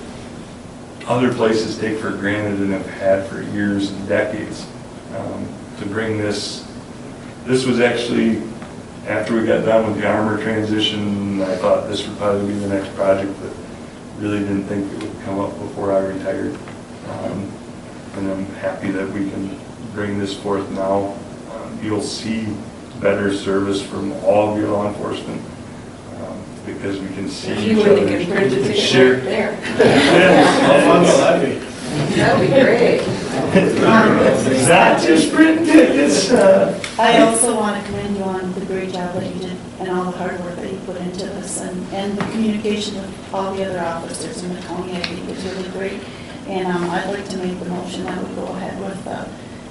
other places take for granted and have had for years and decades. To bring this was actually, after we got done with the armor transition, I thought this would probably be the next project, but really didn't think it would come up before I retired. And I'm happy that we can bring this forth now. You'll see better service from all of your law enforcement, because we can see If each you other. would get print a We can ticket share- right there. How fun will that be? That'd be great. It's not just print tickets. I also want to commend you on the great job that you did and all the hard work that you put into this and the communication with all the other officers in the county. I think is really great. And I'd like to make the motion that we go ahead with the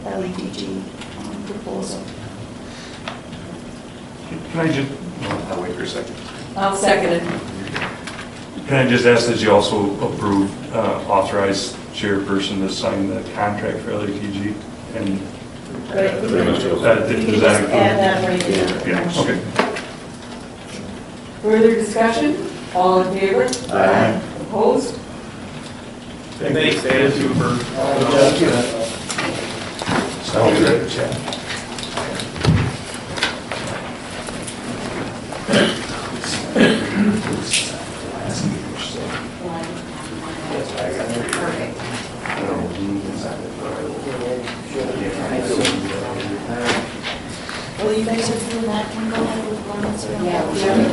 LEDG proposal. Can I just, I'll wait for a second. I'll second it. Can I just ask that you also approve, authorize chairperson to sign the contract for LATG? And Right. does You that can include? just add that right there. Yeah, okay. Further discussion? All in favor? Aye. Opposed? Thanks, Dan, too, for. Sounds good, Chad. Well, you guys are doing that, can go ahead with Lawrence or?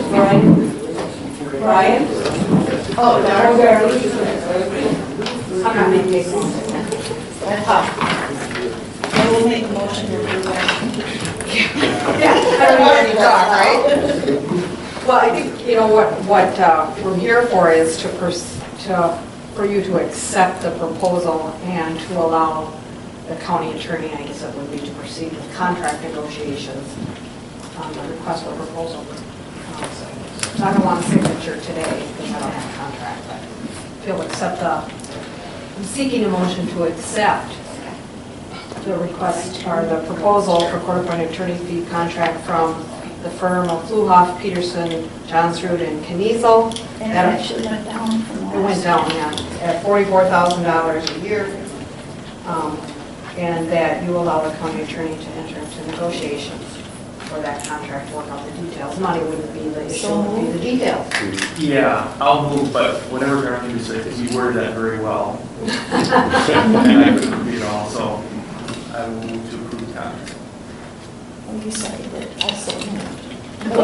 Brian? Brian? Oh, Darrell. I'm not making it. I will make a motion to approve that. Yeah, I don't need any talk, right? Well, I think, you know, what we're here for is for you to accept the proposal and to allow the county attorney, I guess it would be, to proceed with contract negotiations on the request for proposal. So I don't want a signature today because I don't have a contract, but if you'll accept I'm seeking a motion to accept the request or the proposal for court-appointed attorney fee contract from the firm of Fluhoff, Peterson, Johnsrud, and Kniesel. And it That- actually went down from last. It went down, yeah, at $44,000 a year. And that you allow the county attorney to enter into negotiations for that contract, to work out the details. Money wouldn't be the issue, it would be the details. Yeah, I'll move, but whatever Darrell you say, because you worded that very well. And I couldn't read it all, so I will move to approve the contract. Well, you said it, I said no.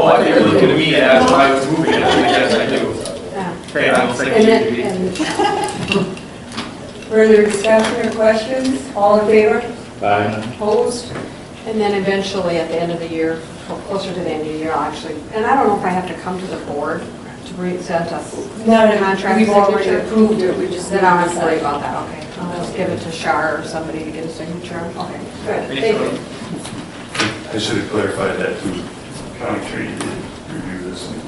Oh, I think you're looking at me to ask why I was moving it, yes, I do. Yeah. Okay, I will second And you. then- Further discussion or questions? All in favor? Aye. Opposed? And then eventually, at the end of the year, or closer to the end of the year, I'll actually, and I don't know if I have to come to the board to present us No, contract we've already signature. approved it, we just. Then I don't have to worry about that, okay. I'll just give it to Shar or somebody to get a signature. Okay, good, thank you. I should have clarified that too. County attorney did review this and.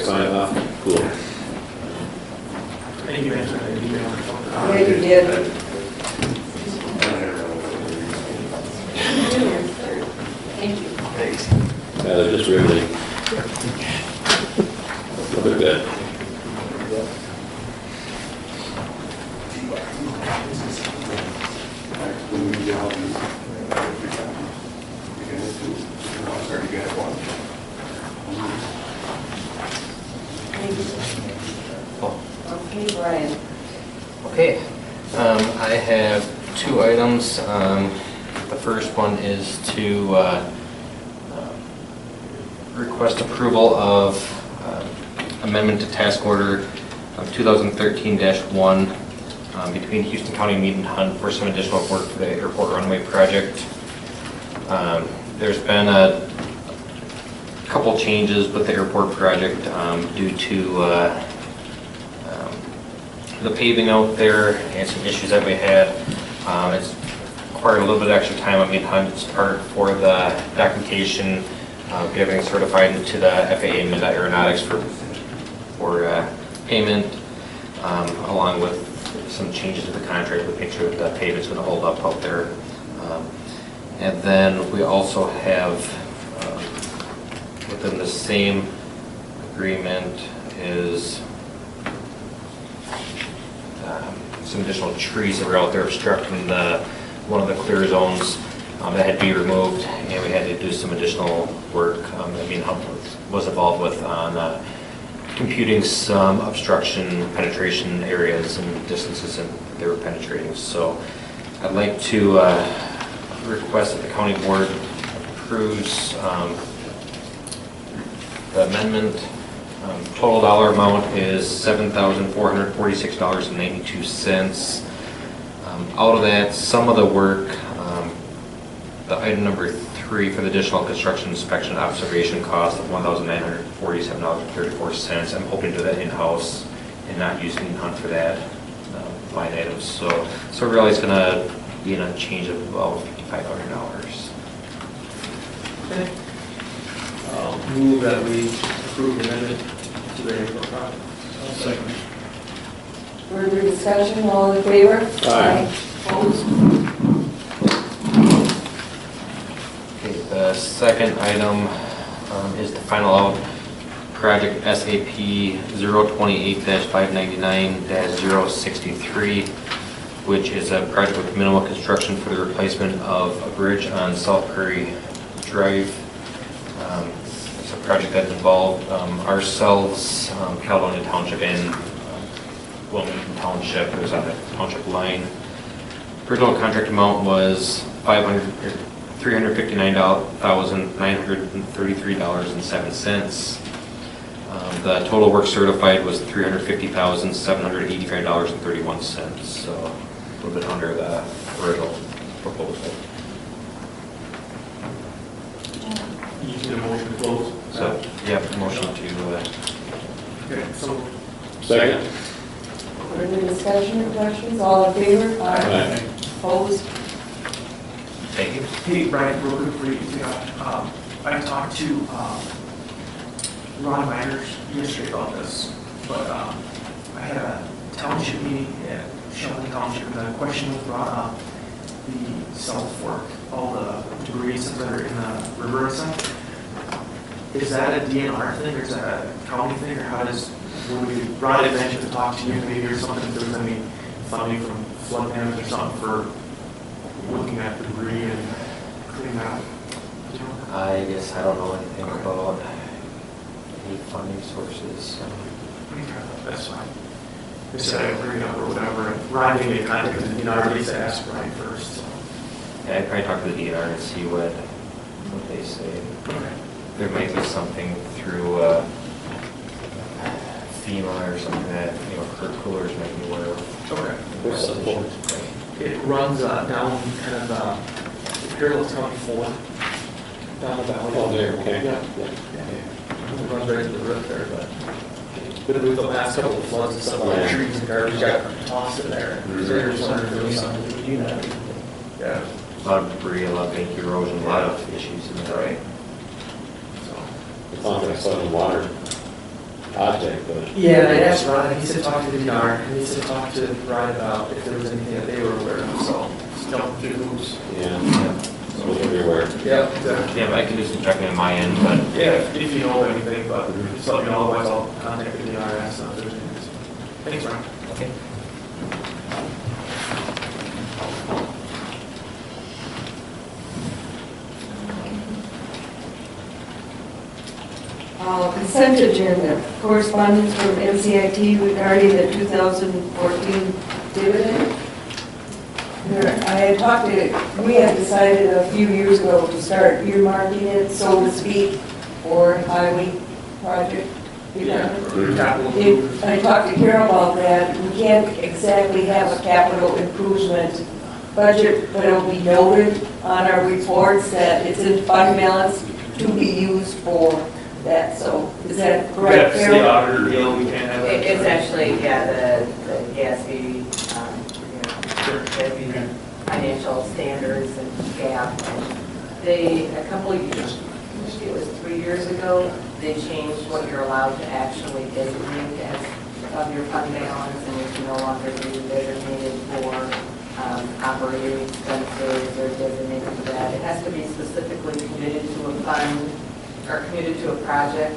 Sign it off. Cool. I think you answered that email. Yeah, you did. Thank you. Yeah, they're just riveting. They're good. Okay, Brian. Okay, I have two items. The first one is to request approval of amendment to task order 2013-1 between Houston County and Meade Hunt for some additional work for the airport runway project. There's been a couple changes with the airport project due to the paving out there and some issues that we had. It's required a little bit of extra time on Meade Hunt's part for the documentation, getting certified into the FAA Mid Aeronautics for payment, along with some changes to the contract to make sure that the pavement's going to hold up out there. And then we also have, within the same agreement, is some additional trees that were out there obstructing one of the clear zones that had to be removed, and we had to do some additional work that Meade Hunt was involved with on computing some obstruction penetration areas and distances that they were penetrating. So I'd like to request that the county board approves the amendment. Total dollar amount is $7,446.92. Out of that, some of the work, the item number 3 for the additional construction inspection observation cost of $1,947.34, I'm hoping to do that in-house and not using Hunt for that line item. So really it's going to be in a change of about $5,500. Okay. Move that we approve the amendment to the April project. Second. Further discussion, all in favor? Aye. Opposed? Okay, the second item is the final out project SAP 028-599-063, which is a project with minimal construction for the replacement of a bridge on South Prairie Drive. It's a project that involved ourselves, Caledonia Township, and Wilmington Township. It was on the township line. Original contract amount was $359,933.07. The total work certified was $350,785.31, so a little bit under the original proposal. You need a motion to close? So, yeah, motion to, Okay, so. Second. Further discussion or questions, all in favor? Aye. Opposed? thank you. Hey, Brian, real quick before you take off, I talked to Ron Miners yesterday about this, but I had a township meeting at Shelton Township, and the question was brought up, the South Fork, all the debris that are in the river and stuff. Is that a DNR thing, or is that a county thing, or how does, when we, Ron had mentioned to talk to you, maybe or something, if there was any funding from flood damage or something for looking at the debris and cleaning that up? I guess I don't know anything about any funding sources. That's fine. They said I'd bring it up or whatever, and Ron gave me a contact, and I already said ask Brian first, so. Yeah, I'd probably talk to the DNR and see what they say. Okay. There might be something through FEMA or something that, Kurt Coolers might be aware of. Okay. Resolutions. It runs down kind of parallel to County 4, down the valley. Oh, there, okay. Yeah. It runs right into the river there, but with the last couple of floods and stuff, all the trees and garbage got tossed in there. There's wondering if there was something we do that. Yeah. A lot of debris, a lot of bank erosion, a lot of issues in there. Right. It sounds like sudden water project, but. Yeah, and I asked Ron, and he said talk to the DNR, and he said talk to Ryan about if there was anything that they were aware of, so just jump through the hoops. Yeah, so we'll be aware. Yeah, exactly. Yeah, but I can do some checking on my end, but. Yeah, if you know of anything, but just let me know, otherwise I'll contact the DNR and ask them if there's anything. Thanks, Ron. Okay. Consent agenda, correspondence from MCIT regarding the 2014 dividend. We had decided a few years ago to start earmarking it, so to speak, for highway project. I talked to Carol about that. We can't exactly have a capital improvement budget, but it'll be noted on our reports that it's in fund balance to be used for that, so is that correct, Yeah, Carol? the auditor deal, we can't have that. It's actually, the GASB, the financial standards and GAAP. They, a couple of years, it was 3 years ago, they changed what you're allowed to actually designate as of your fund balance, and it can no longer be designated for operating expenses or designated for that. It has to be specifically committed to a fund or committed to a project,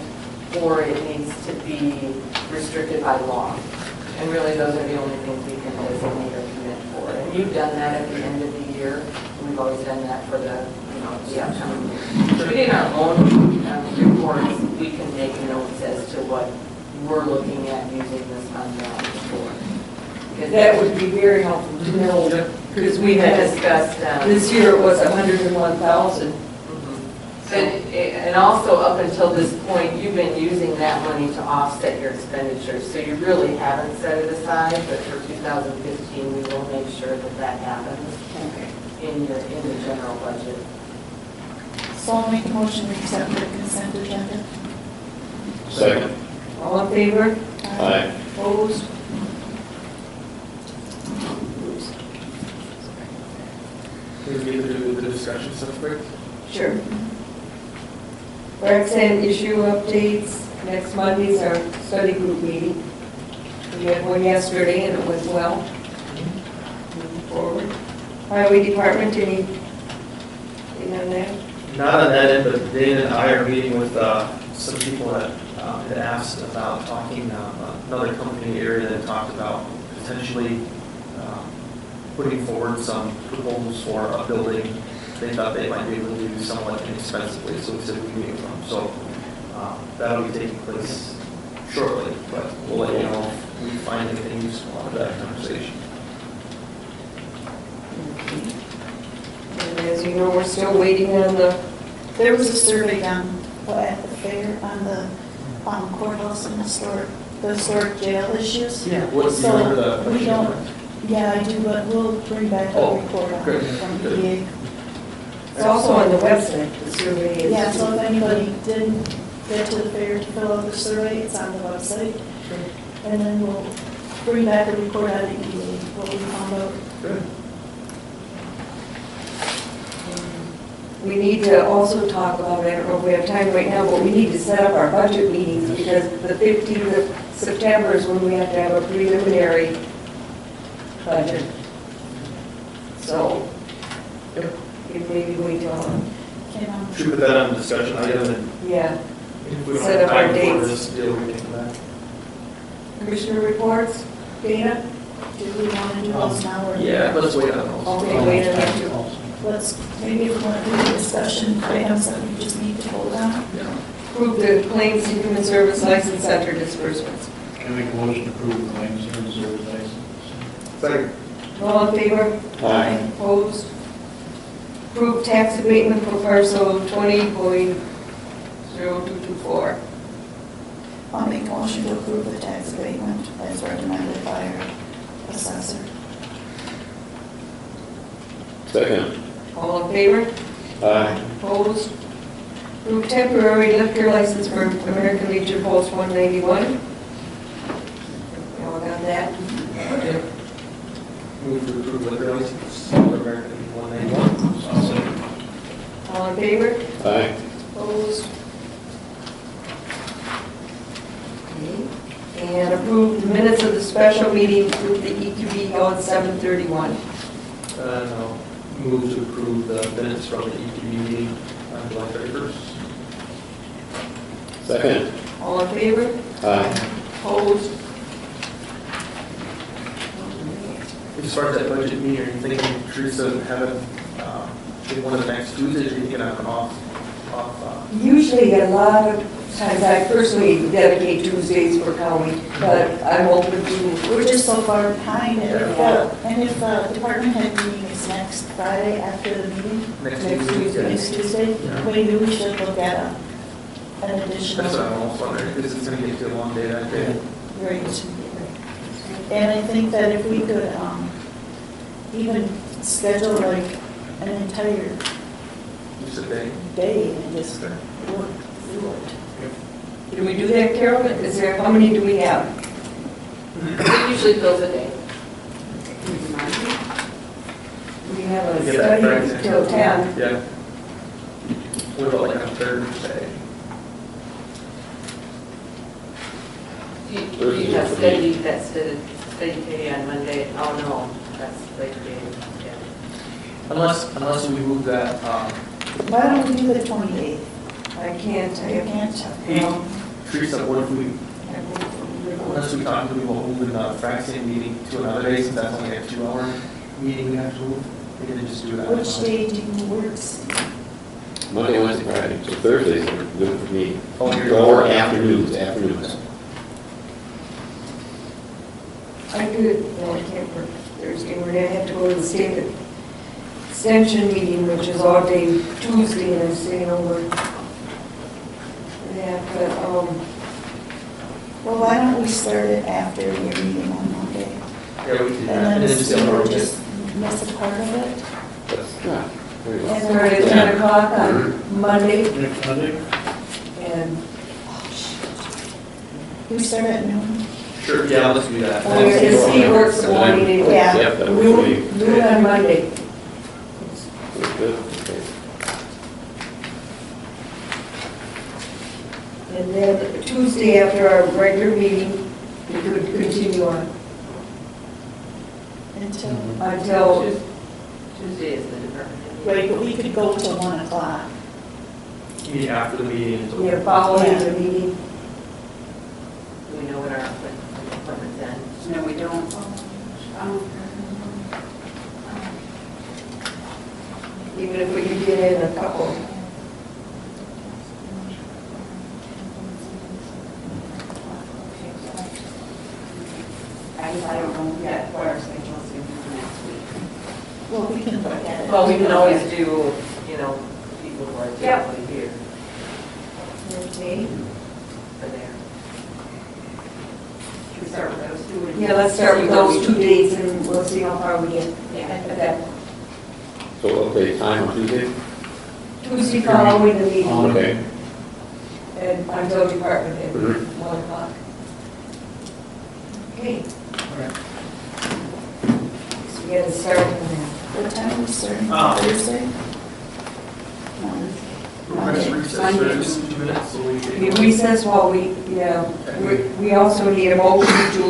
or it needs to be restricted by law. And really, those are the only things we can designate or commit for. And you've done that at the end of the year. We've always done that for the, the upcoming year. So in our own reports, we can make notes as to what we're looking at using this fund balance for. Because that would be very helpful to know, because we had discussed, this year it was 101,000. And also, up until this point, you've been using that money to offset your expenditures, so you really haven't set it aside, but for 2015, we will make sure that that happens in the general budget. So I'll make a motion to accept the consent agenda. Second. All in favor? Aye. Opposed? Can we get into the discussion so quick? Sure. Roxanne, issue updates. Next Monday's our study group meeting. We had one yesterday and it went well. Moving forward. Highway Department, anything on that? Not on that end, but Dana and I are meeting with some people that had asked about talking, another company in the area that talked about potentially putting forward some proposals for a building they thought they might be able to do somewhat inexpensively, so we said we can meet with them. So that'll be taking place shortly, but we'll let you know if we find anything useful out of that conversation. And as you know, we're still waiting on the, There was a survey done at the fair on the courthouse and the historic jail issues. Yeah. What, do you remember the? So we don't, yeah, I do, but we'll bring back a report on good, it from good. EPA. it's also on the website, the survey is. Yeah, so if anybody didn't get to the fair to fill out the survey, it's on the website. And then we'll bring back a report on EPA, what we found out. Good. We need to also talk about, I don't know if we have time right now, but we need to set up our budget meetings because the 15th of September is when we have to have a preliminary budget. So, if maybe wait till, Should we put that on the discussion item and yeah. if we don't Set have up our time for dates. this deal, we can come back. Commissioner reports, Dana? Do we want to do those now or? Yeah, let's wait on those. Okay, wait a minute. Let's, maybe if we want to do the discussion items that we just need to hold on. Approve the claims and human service license center disbursements. Can I make a motion to approve the claims and service license? Second. All in favor? Aye. Opposed? Approve tax abatement for parcel 20.0224. I'll make a motion to approve the tax abatement as recommended by our assessor. Second. All in favor? Aye. Opposed? Approve temporary liquor license for American Legion Post 191. We all got that? Move to approve liquor license for American 191. All in favor? Aye. Opposed? Okay. And approve the minutes of the special meeting with the EQB on 7/31. No. Move to approve the minutes from the EQB meeting on July 31st. Second. All in favor? Aye. Opposed? As far as that budget meeting, are you thinking, Teresa, having one of the next Tuesdays, or you thinking of an off? Usually a lot of times, I personally dedicate Tuesdays for county, but I'm open to, We're just so far behind, and if the department head meeting is next Friday after the meeting, Next next Tuesday, maybe we should look at an additional. That's what I'm almost wondering, because it's going to get too long day that day. Right. And I think that if we could even schedule like an entire Just a day. day and just work through it. can we do that, Carol? Is there, how many do we have? It usually fills a day. We have a Get that study Friday. till 10. Yeah. What about like on Thursday? Do you have study pay on Monday? Oh, no, that's Labor Day. Yeah. Unless we move that, Why don't we do the 28th? I can't, I You can't. can't? Teresa, what if we, unless we talk to people about moving the Fraxine meeting to another day, since that's only a 2-hour meeting we have to move, we can just do that. Which day do you work, Steve? Monday, Wednesday, Friday. So Thursdays are good for me. Oh, you're- Or afternoons. I could, no, I can't work Thursday, we're gonna have to go to the state extension meeting, which is all day Tuesday, and I'm staying over. Yeah, but, Well, why don't we start it after your meeting on Monday? Yeah, we can do And that. then And then the just student go will over just miss a part of it. Yeah, there you go. and we're at 10 o'clock on Monday, Next Monday? and We start at noon. Sure, yeah, let's do that. because he works the morning anyway. Yeah. Yep, that works for me. Noon on Monday. Good, okay. And then Tuesday after our regular meeting, we could continue on Until, until, Tuesday is the department. right, but we could go till 1 o'clock. Meet after the meeting. until- yeah, following the meeting. Do we know what our appointment's in? No, we don't. Even if we could get in a couple. I don't know yet what our schedule is going to be for next week. Well, we can look at it. Well, we can always do, you know, people who are Yep. typically here Okay. for there. Should we start with those two? Yeah, let's start with those 2 dates and we'll see how far we get Yeah. at that. So, okay, time on Tuesday? Tuesday following the meeting. Okay. And until department at Mhm. 1 o'clock. Okay. So we gotta start with that. What time are we starting? We're Thursday? going to recess for just 2 minutes, so we We can. recess while we also need a motion to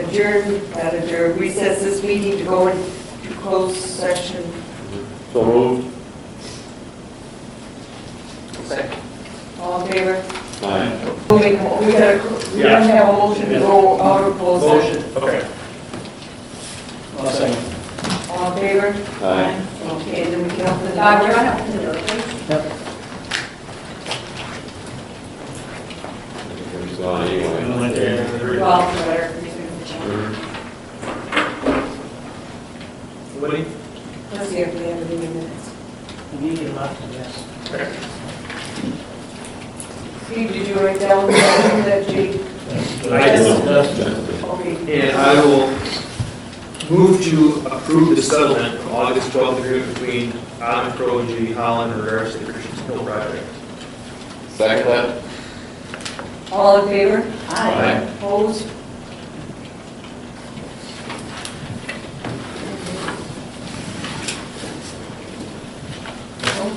adjourn, not adjourn, recess this meeting to go into closed session. So moved. Second. All in favor? Aye. We gotta have a motion to go out of closed session. Motion, okay. I'll second. All in favor? Aye. Okay, then we can open the Bob, door. you're on up to the door, please. Yep. He's gone anyway. Well, better. Mhm. Woody? Let's see if we have any minutes. Meeting left, yes. Okay. Steve, did you write down that Jake? Okay. And I will move to approve the settlement of August 12th agreement between Adam Crowe and Judy Holland in regards to the Christian Hill project. Second that? All in favor? Aye. Opposed?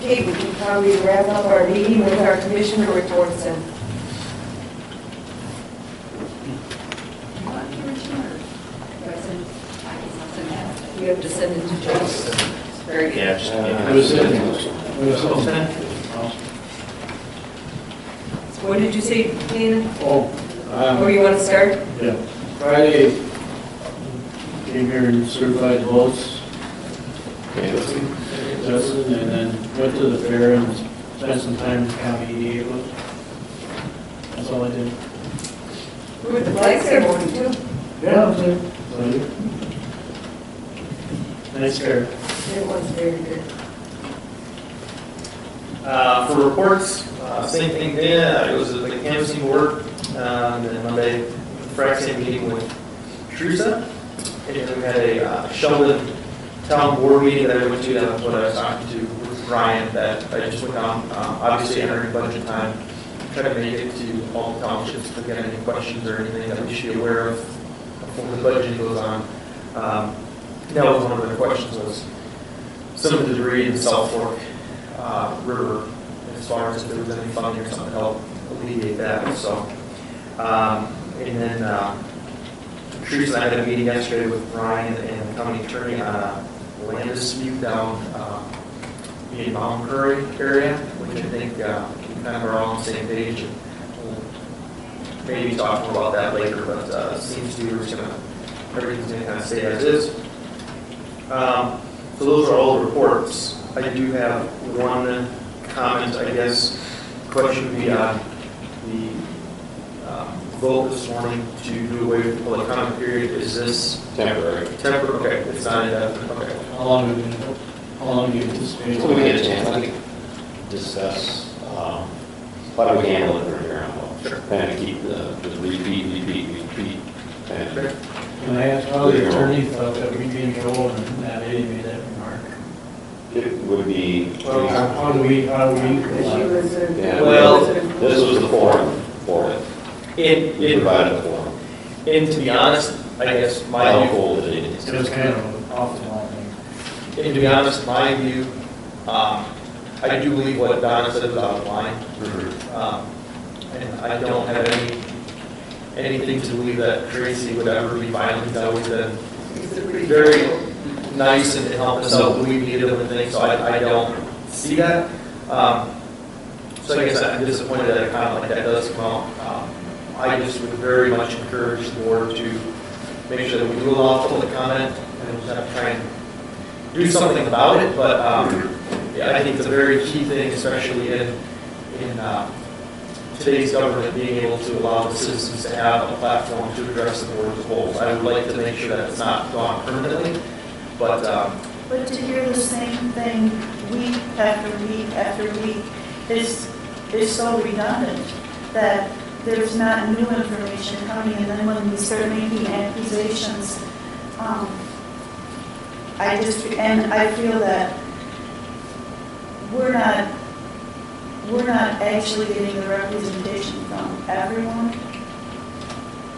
Okay, we can probably wrap up our meeting with our commissioner reports then. We have to send it to Joyce. Very good. Yeah, just, It was What did you say, Dana? Oh, Or you want to start? yeah. Friday, came here and certified votes, Okay, let's see. Justin, and then went to the fair and spent some time in county EDA booth. That's all I did. We were at the flag ceremony too. Yeah, I was there. So, nice fair. It was very good. For reports, same thing there, it was the canvassing board, and then Monday, Friday, same meeting with Teresa. And then we had a Sheldon town board meeting that I went to, that was what I was talking to with Ryan, that I just went down, obviously entering budget time, try to make it to all the townships, if we get any questions or anything that we should be aware of before the budget goes on. That was one of the questions, was some of the debris in South Fork River, as far as if there was any funding or something to help alleviate that, so. And then Teresa and I had a meeting yesterday with Ryan and the county attorney on a land dispute down in Mount Curry area, which I think we kind of are all on the same page. And we'll maybe talk more about that later, but it seems to be we're just gonna, everything's gonna kind of stay as is. So those are all the reports. I do have one comment, I guess. Question would be on the vote this morning to do away with the public comment period. Is this Temporary. temporary? Okay, it's not indefinite. Okay. How long have we been? How long do you anticipate? So we get a chance, I think, discuss how do we handle it from here on out. Kind of keep the repeat. kind of- Can I ask how the attorney thought that we'd be in trouble and that lady made that remark? It would be. Well, how do we? She was a. Yeah, Well- this was the forum for it. We In, provided a forum. and to be honest, I guess my How view, cold it is. It was kind of off the wall thing. and to be honest, my view, I do believe what Donna said was out of line. And I don't have anything to believe that Tracy would ever be violent. He's always been very nice and helped us out when we needed him and things, so I don't see that. So I guess I'm disappointed that a comment like that does come out. I just would very much encourage the board to make sure that we do allow public comment and we'll have to try and do something about it, but yeah, I think it's a very key thing, especially in today's government, being able to allow the citizens to have a platform to address the board as a whole. I would like to make sure that it's not gone permanently, but But to hear the same thing week after week after week is so redundant that there's not new information coming, and then when we start making accusations, I feel that we're not actually getting the representation from everyone.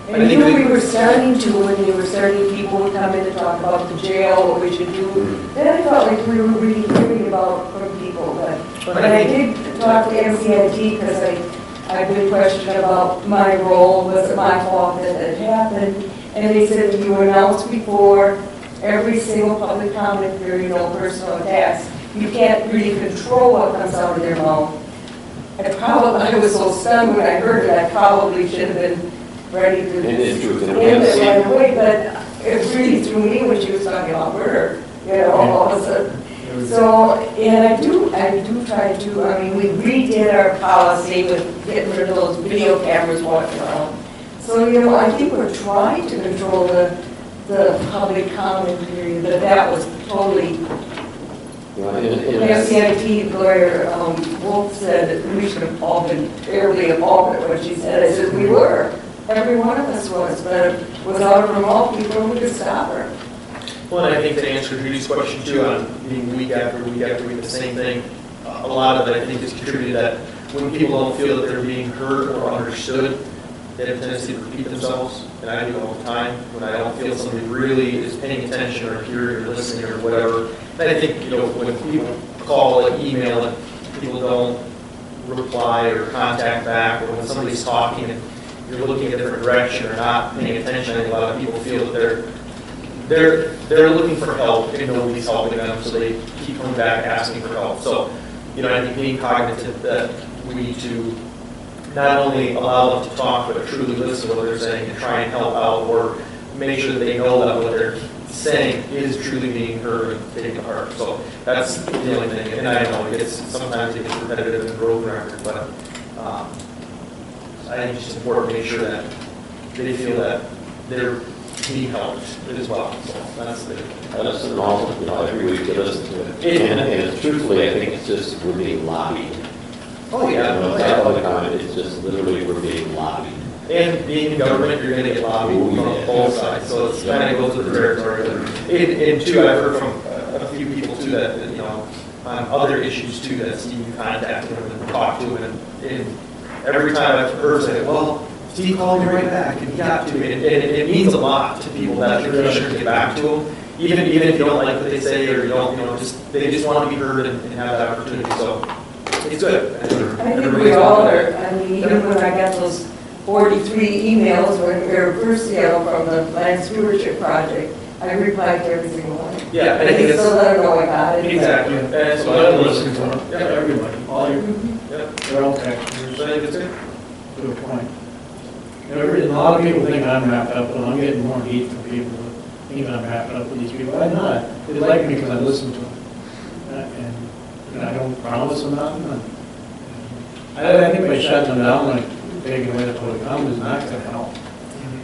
And you know, we were starting to, when we were starting, people would come in and talk about the jail, what we should do. Then I felt like we were really hearing about from people, but I did talk to MCIT because I've been questioned about my role, was it my fault that it happened? And they said you announced before every single public comment period, no personal attacks. You can't really control what comes out of their mouth. I was so stunned when I heard it, I probably should have been ready to And in truth, end it right away, but it really threw me when she was talking about murder, you know, all of a sudden. So, and I do try to, I mean, we redid our policy with getting rid of those video cameras walking around. So, you know, I think we're trying to control the public comment period, but that was totally, the MCIT lawyer, Wolf said that we should have all been terribly involved in what she said. I said, we were. Every one of us was, but without her involved, people would just stop her. well, and I think to answer Judy's question too, on being week after week after week, the same thing, a lot of it I think is contributed that when people don't feel that they're being heard or understood, they have a tendency to repeat themselves, and I do all the time, when I don't feel somebody really is paying attention or hearing or listening or whatever. And I think, you know, when people call and email and people don't reply or contact back, or when somebody's talking and you're looking in a different direction or not paying attention, I think a lot of people feel that they're looking for help and nobody's helping them, so they keep coming back asking for help. So, you know, I think being cognitive that we need to not only allow them to talk, but truly listen to what they're saying and try and help out, or make sure that they know that what they're saying is truly being heard and taken to heart. So that's the only thing. And I know sometimes it gets repetitive and broken record, but I think it's just important to make sure that they feel that they're being helped as well. So that's the. I listen all, you know, every week to listen to it. And truthfully, I think it's just we're being lobbied. Oh, yeah. You know, it's not public comment, it's just literally we're being lobbied. And being in government, you're going to get lobbied from both sides, so it's kind of goes with the territory. And two, I've heard from a few people too that, you know, on other issues too, that Steve contacted him and talked to him, and every time I've heard say, well, Steve called me right back, and he got to me, and it means a lot to people that the commissioner get back to them, even if you don't like what they say, or you don't, you know, they just want to be heard and have that opportunity, so it's good. I think we all are, I mean, even when I got those 43 emails when we were first, you know, from the Land Stewardship Project, I replied to every single one. Yeah, and I think it's. So let them know I got it. Exactly. And so I'm listening to everybody, all your, yeah. they're all texters. So I think it's good. To a point. You know, a lot of people think I'm wrapped up, and I'm getting more heat from people who think I'm wrapped up with these people. I'm not. They like me because I listen to them. And I don't promise them nothing. I think by shutting them down, like taking away the public comment is not going to help.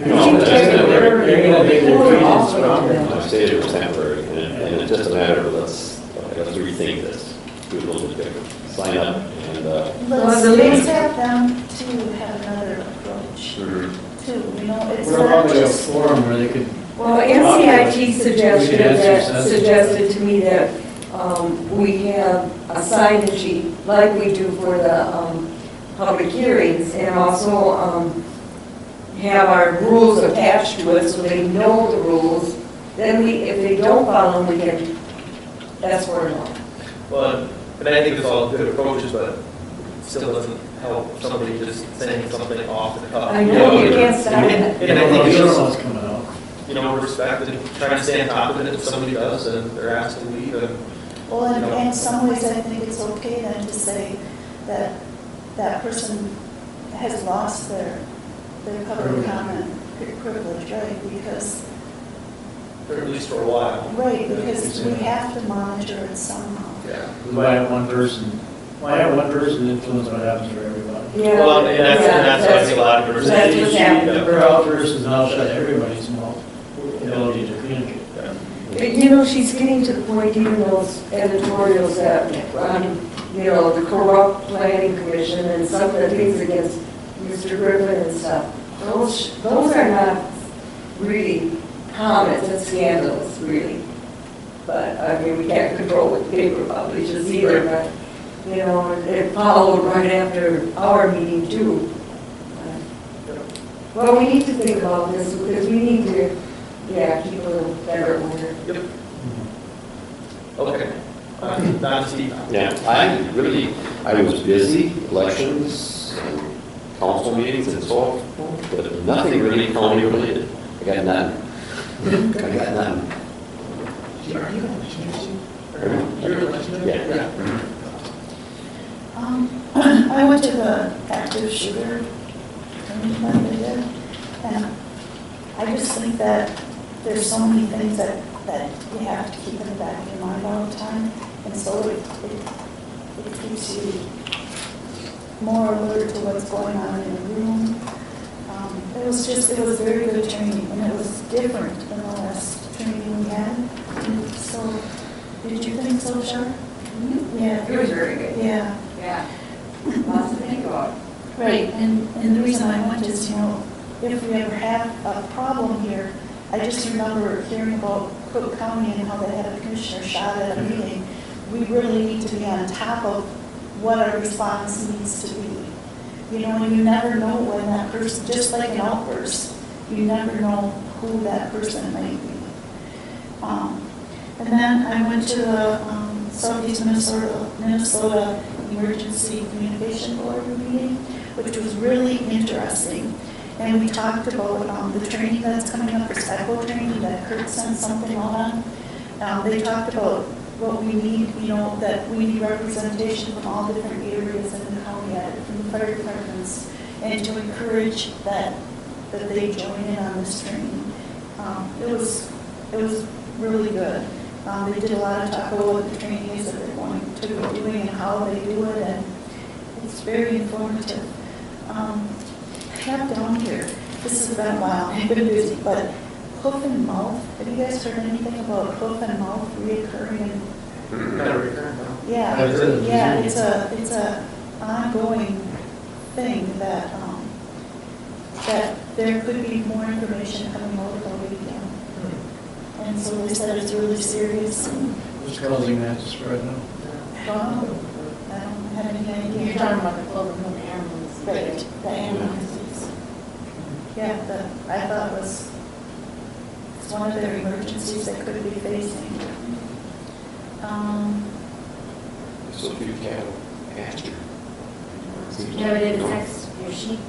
You know, they're going to make their feelings stronger. I stated it was temporary, and it's just a matter of let's let's rethink this, do it a little bit different. Sign up and, Let's have them to have another approach too, you know, it's What not about like a just. forum where they could? Well, NCIT suggested suggested to me that we have a sign-in sheet like we do for the public hearings, and also have our rules attached to it so they know the rules. Then if they don't follow them, we can ask for it. Well, and I think it's all good approaches, but it still doesn't help somebody just saying something off the cuff. I know, you can't stop it. And I think it's just, coming out. you know, respect and trying to stay on top of it. If somebody does and they're asked to leave, and Well, in some ways, I think it's okay then to say that that person has lost their public comment privilege, right? Because, or at least for a while. right, because we have to monitor it somehow. Yeah. Why have one person influence what happens for everybody? Yeah. Well, and that's why I think a lot of diversity. That's what's happening. Her out versus now shut everybody's mouth, ability to communicate. But, you know, she's getting to the point, even those editorials that, you know, the corrupt planning commission and some of the things against Mr. Griffin and stuff, those are not really comments and scandals, really. But, I mean, we can't control what the paper publishes either, but, you know, it followed right after our meeting too. Well, we need to think about this because we need to, keep a little better order. Yep. Okay. Don, Steve. yeah, I was busy, elections, and council meetings and so forth, but nothing really county related. I got none. I got none. Yeah. I went to the active shooter training that they did, and I just think that there's so many things that you have to keep in the back of your mind all the time, and so it keeps you more alert to what's going on in the room. It was very good training, and it was different than the last training we had. So, did you think so, Shar? Yeah. It was very good. Yeah. Yeah. Lots to think about. Right, and the reason I went is, you know, if we ever have a problem here, I just remember hearing about Cook County and how they had a commissioner shot at a meeting. We really need to be on top of what our response needs to be. You know, and you never know when that person, just like an outburst, you never know who that person might be. And then I went to the Southeast Minnesota Emergency Communication Board meeting, which was really interesting. And we talked about the training that's coming up, for ECHO training that Kurt sent something out on. They talked about what we need, you know, that we need representation from all different areas in the county, from the fire departments, and to encourage that they join in on this training. It was really good. They did a lot of talk about what the training is that they're going to be doing and how they do it, and it's very informative. I have down here, this has been a while, I've been busy, but hoof and mouth, have you guys heard anything about hoof and mouth reoccurring? Yeah, it's a ongoing thing that there could be more information coming out about it again. And so they said it's really serious. What's causing that to spread now? I don't know. I don't have any idea. You're talking about the Clover Hill ambulance. Right, the ambulances. Yeah, I thought it's one of their emergencies they could be facing. So if you cattle, pasture. Yeah, but it affects your sheep,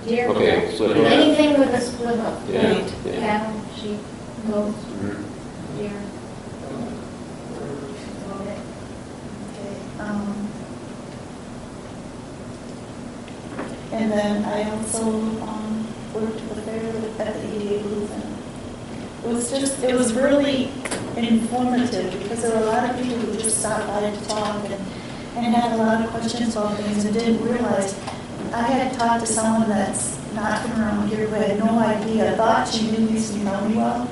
deer. Okay, split hoof. Anything with a split hoof. Yeah, Right. yeah. Cattle, sheep, goats, deer. And then I also worked at the fair at the EDA booth, and it was really informative because there were a lot of people who just stopped by to talk and had a lot of questions about things and didn't realize. I had talked to someone that's not from around here who had no idea, thought she knew Eastern County well,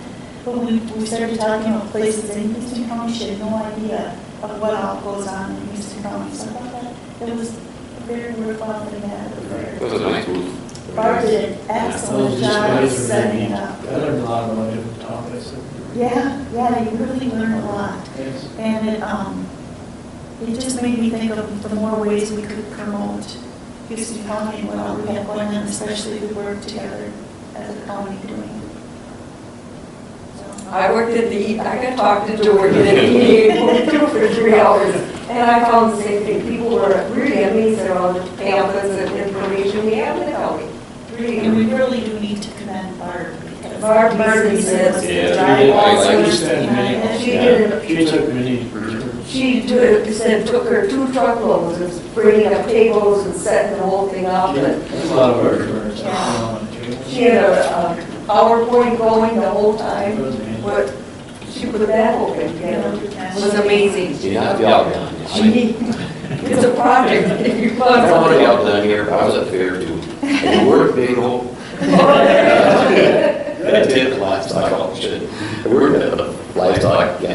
when we started talking about places in Houston County, she had no idea of what all goes on in Houston County. So I thought that it was very worthwhile to have. It was a nice move. Barb did an excellent job of setting it up. I learned a lot about different topics. Yeah, you really learn a lot. Yes. And it just made me think of the more ways we could promote Houston County and what all we have going on, especially if we work together as a county doing. I worked at the, I got talked into working at the EDA for 3 hours, and I found the same thing. People were really amazed at all the pamphlets and information we have in the county. Really, And we really do need to commend Barb. because Barb really says, She took many. she said took her 2 truckloads of bringing up tables and setting the whole thing up. And There's a lot of work for her. she had a PowerPoint going the whole time. But she put that whole thing together. It was amazing. You have to be out done. It's a project. I don't want to be out done here, but I was at fair too. And we're a big hole. I did livestock auction. I worked at the livestock, the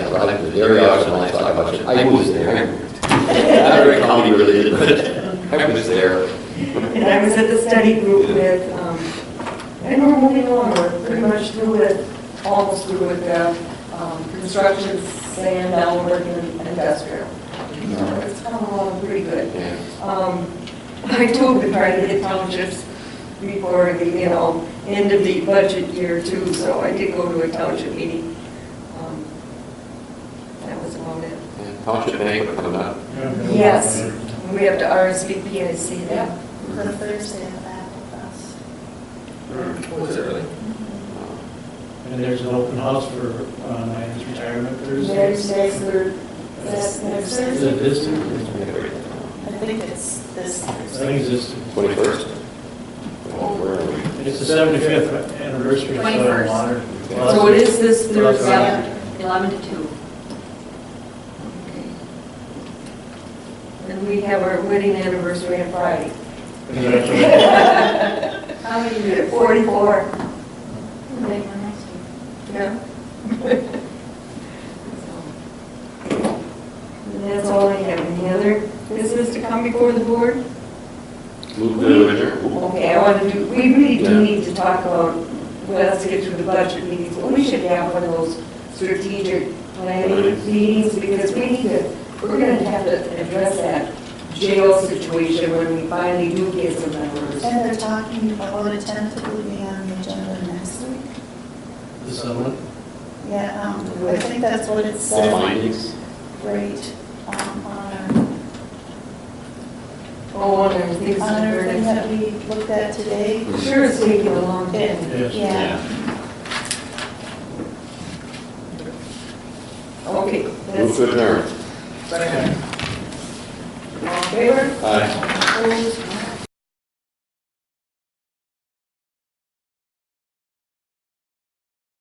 dairy auction, livestock auction. I was there. Not very county related, but I was there. And I was at the study group with, and we're moving on, we're pretty much through with, almost through with construction, sand, now we're working in industrial. So it's coming along pretty good. I too have been trying to get townships before the, end of the budget year too, so I did go to a township meeting. That was about it. Township bank coming up. Yes, we have to RSVP and see that. The Thursday of that with us. Was it really? And there's an open house for Ryan's retirement Thursday. Next Thursday. Next Is it this Thursday? I think it's this I Thursday. think it's this. 21st? Oh, where are we? It's the 75th anniversary of Soil and Water. So it is this Thursday. Yeah, 11 to 2. And we have our wedding anniversary on Friday. How many years? 44. Big one next year. Yeah. And that's all I have. Any other business to come before the board? Move to adjourn. Okay, I want to do, we really do need to talk about, well, let's get through the budget meetings, but we should have one of those strategic planning meetings because we need to, we're going to have to address that jail situation when we finally do get some numbers. And they're talking about it tentatively on the agenda next week. The settlement? Yeah, I think that's what it The said. findings. Right, on Oh, and there's things our that thing that are, we looked at today. sure it's taking a long time. It- Yeah. Okay. Move to adjourn. All in favor? Aye. Opposed?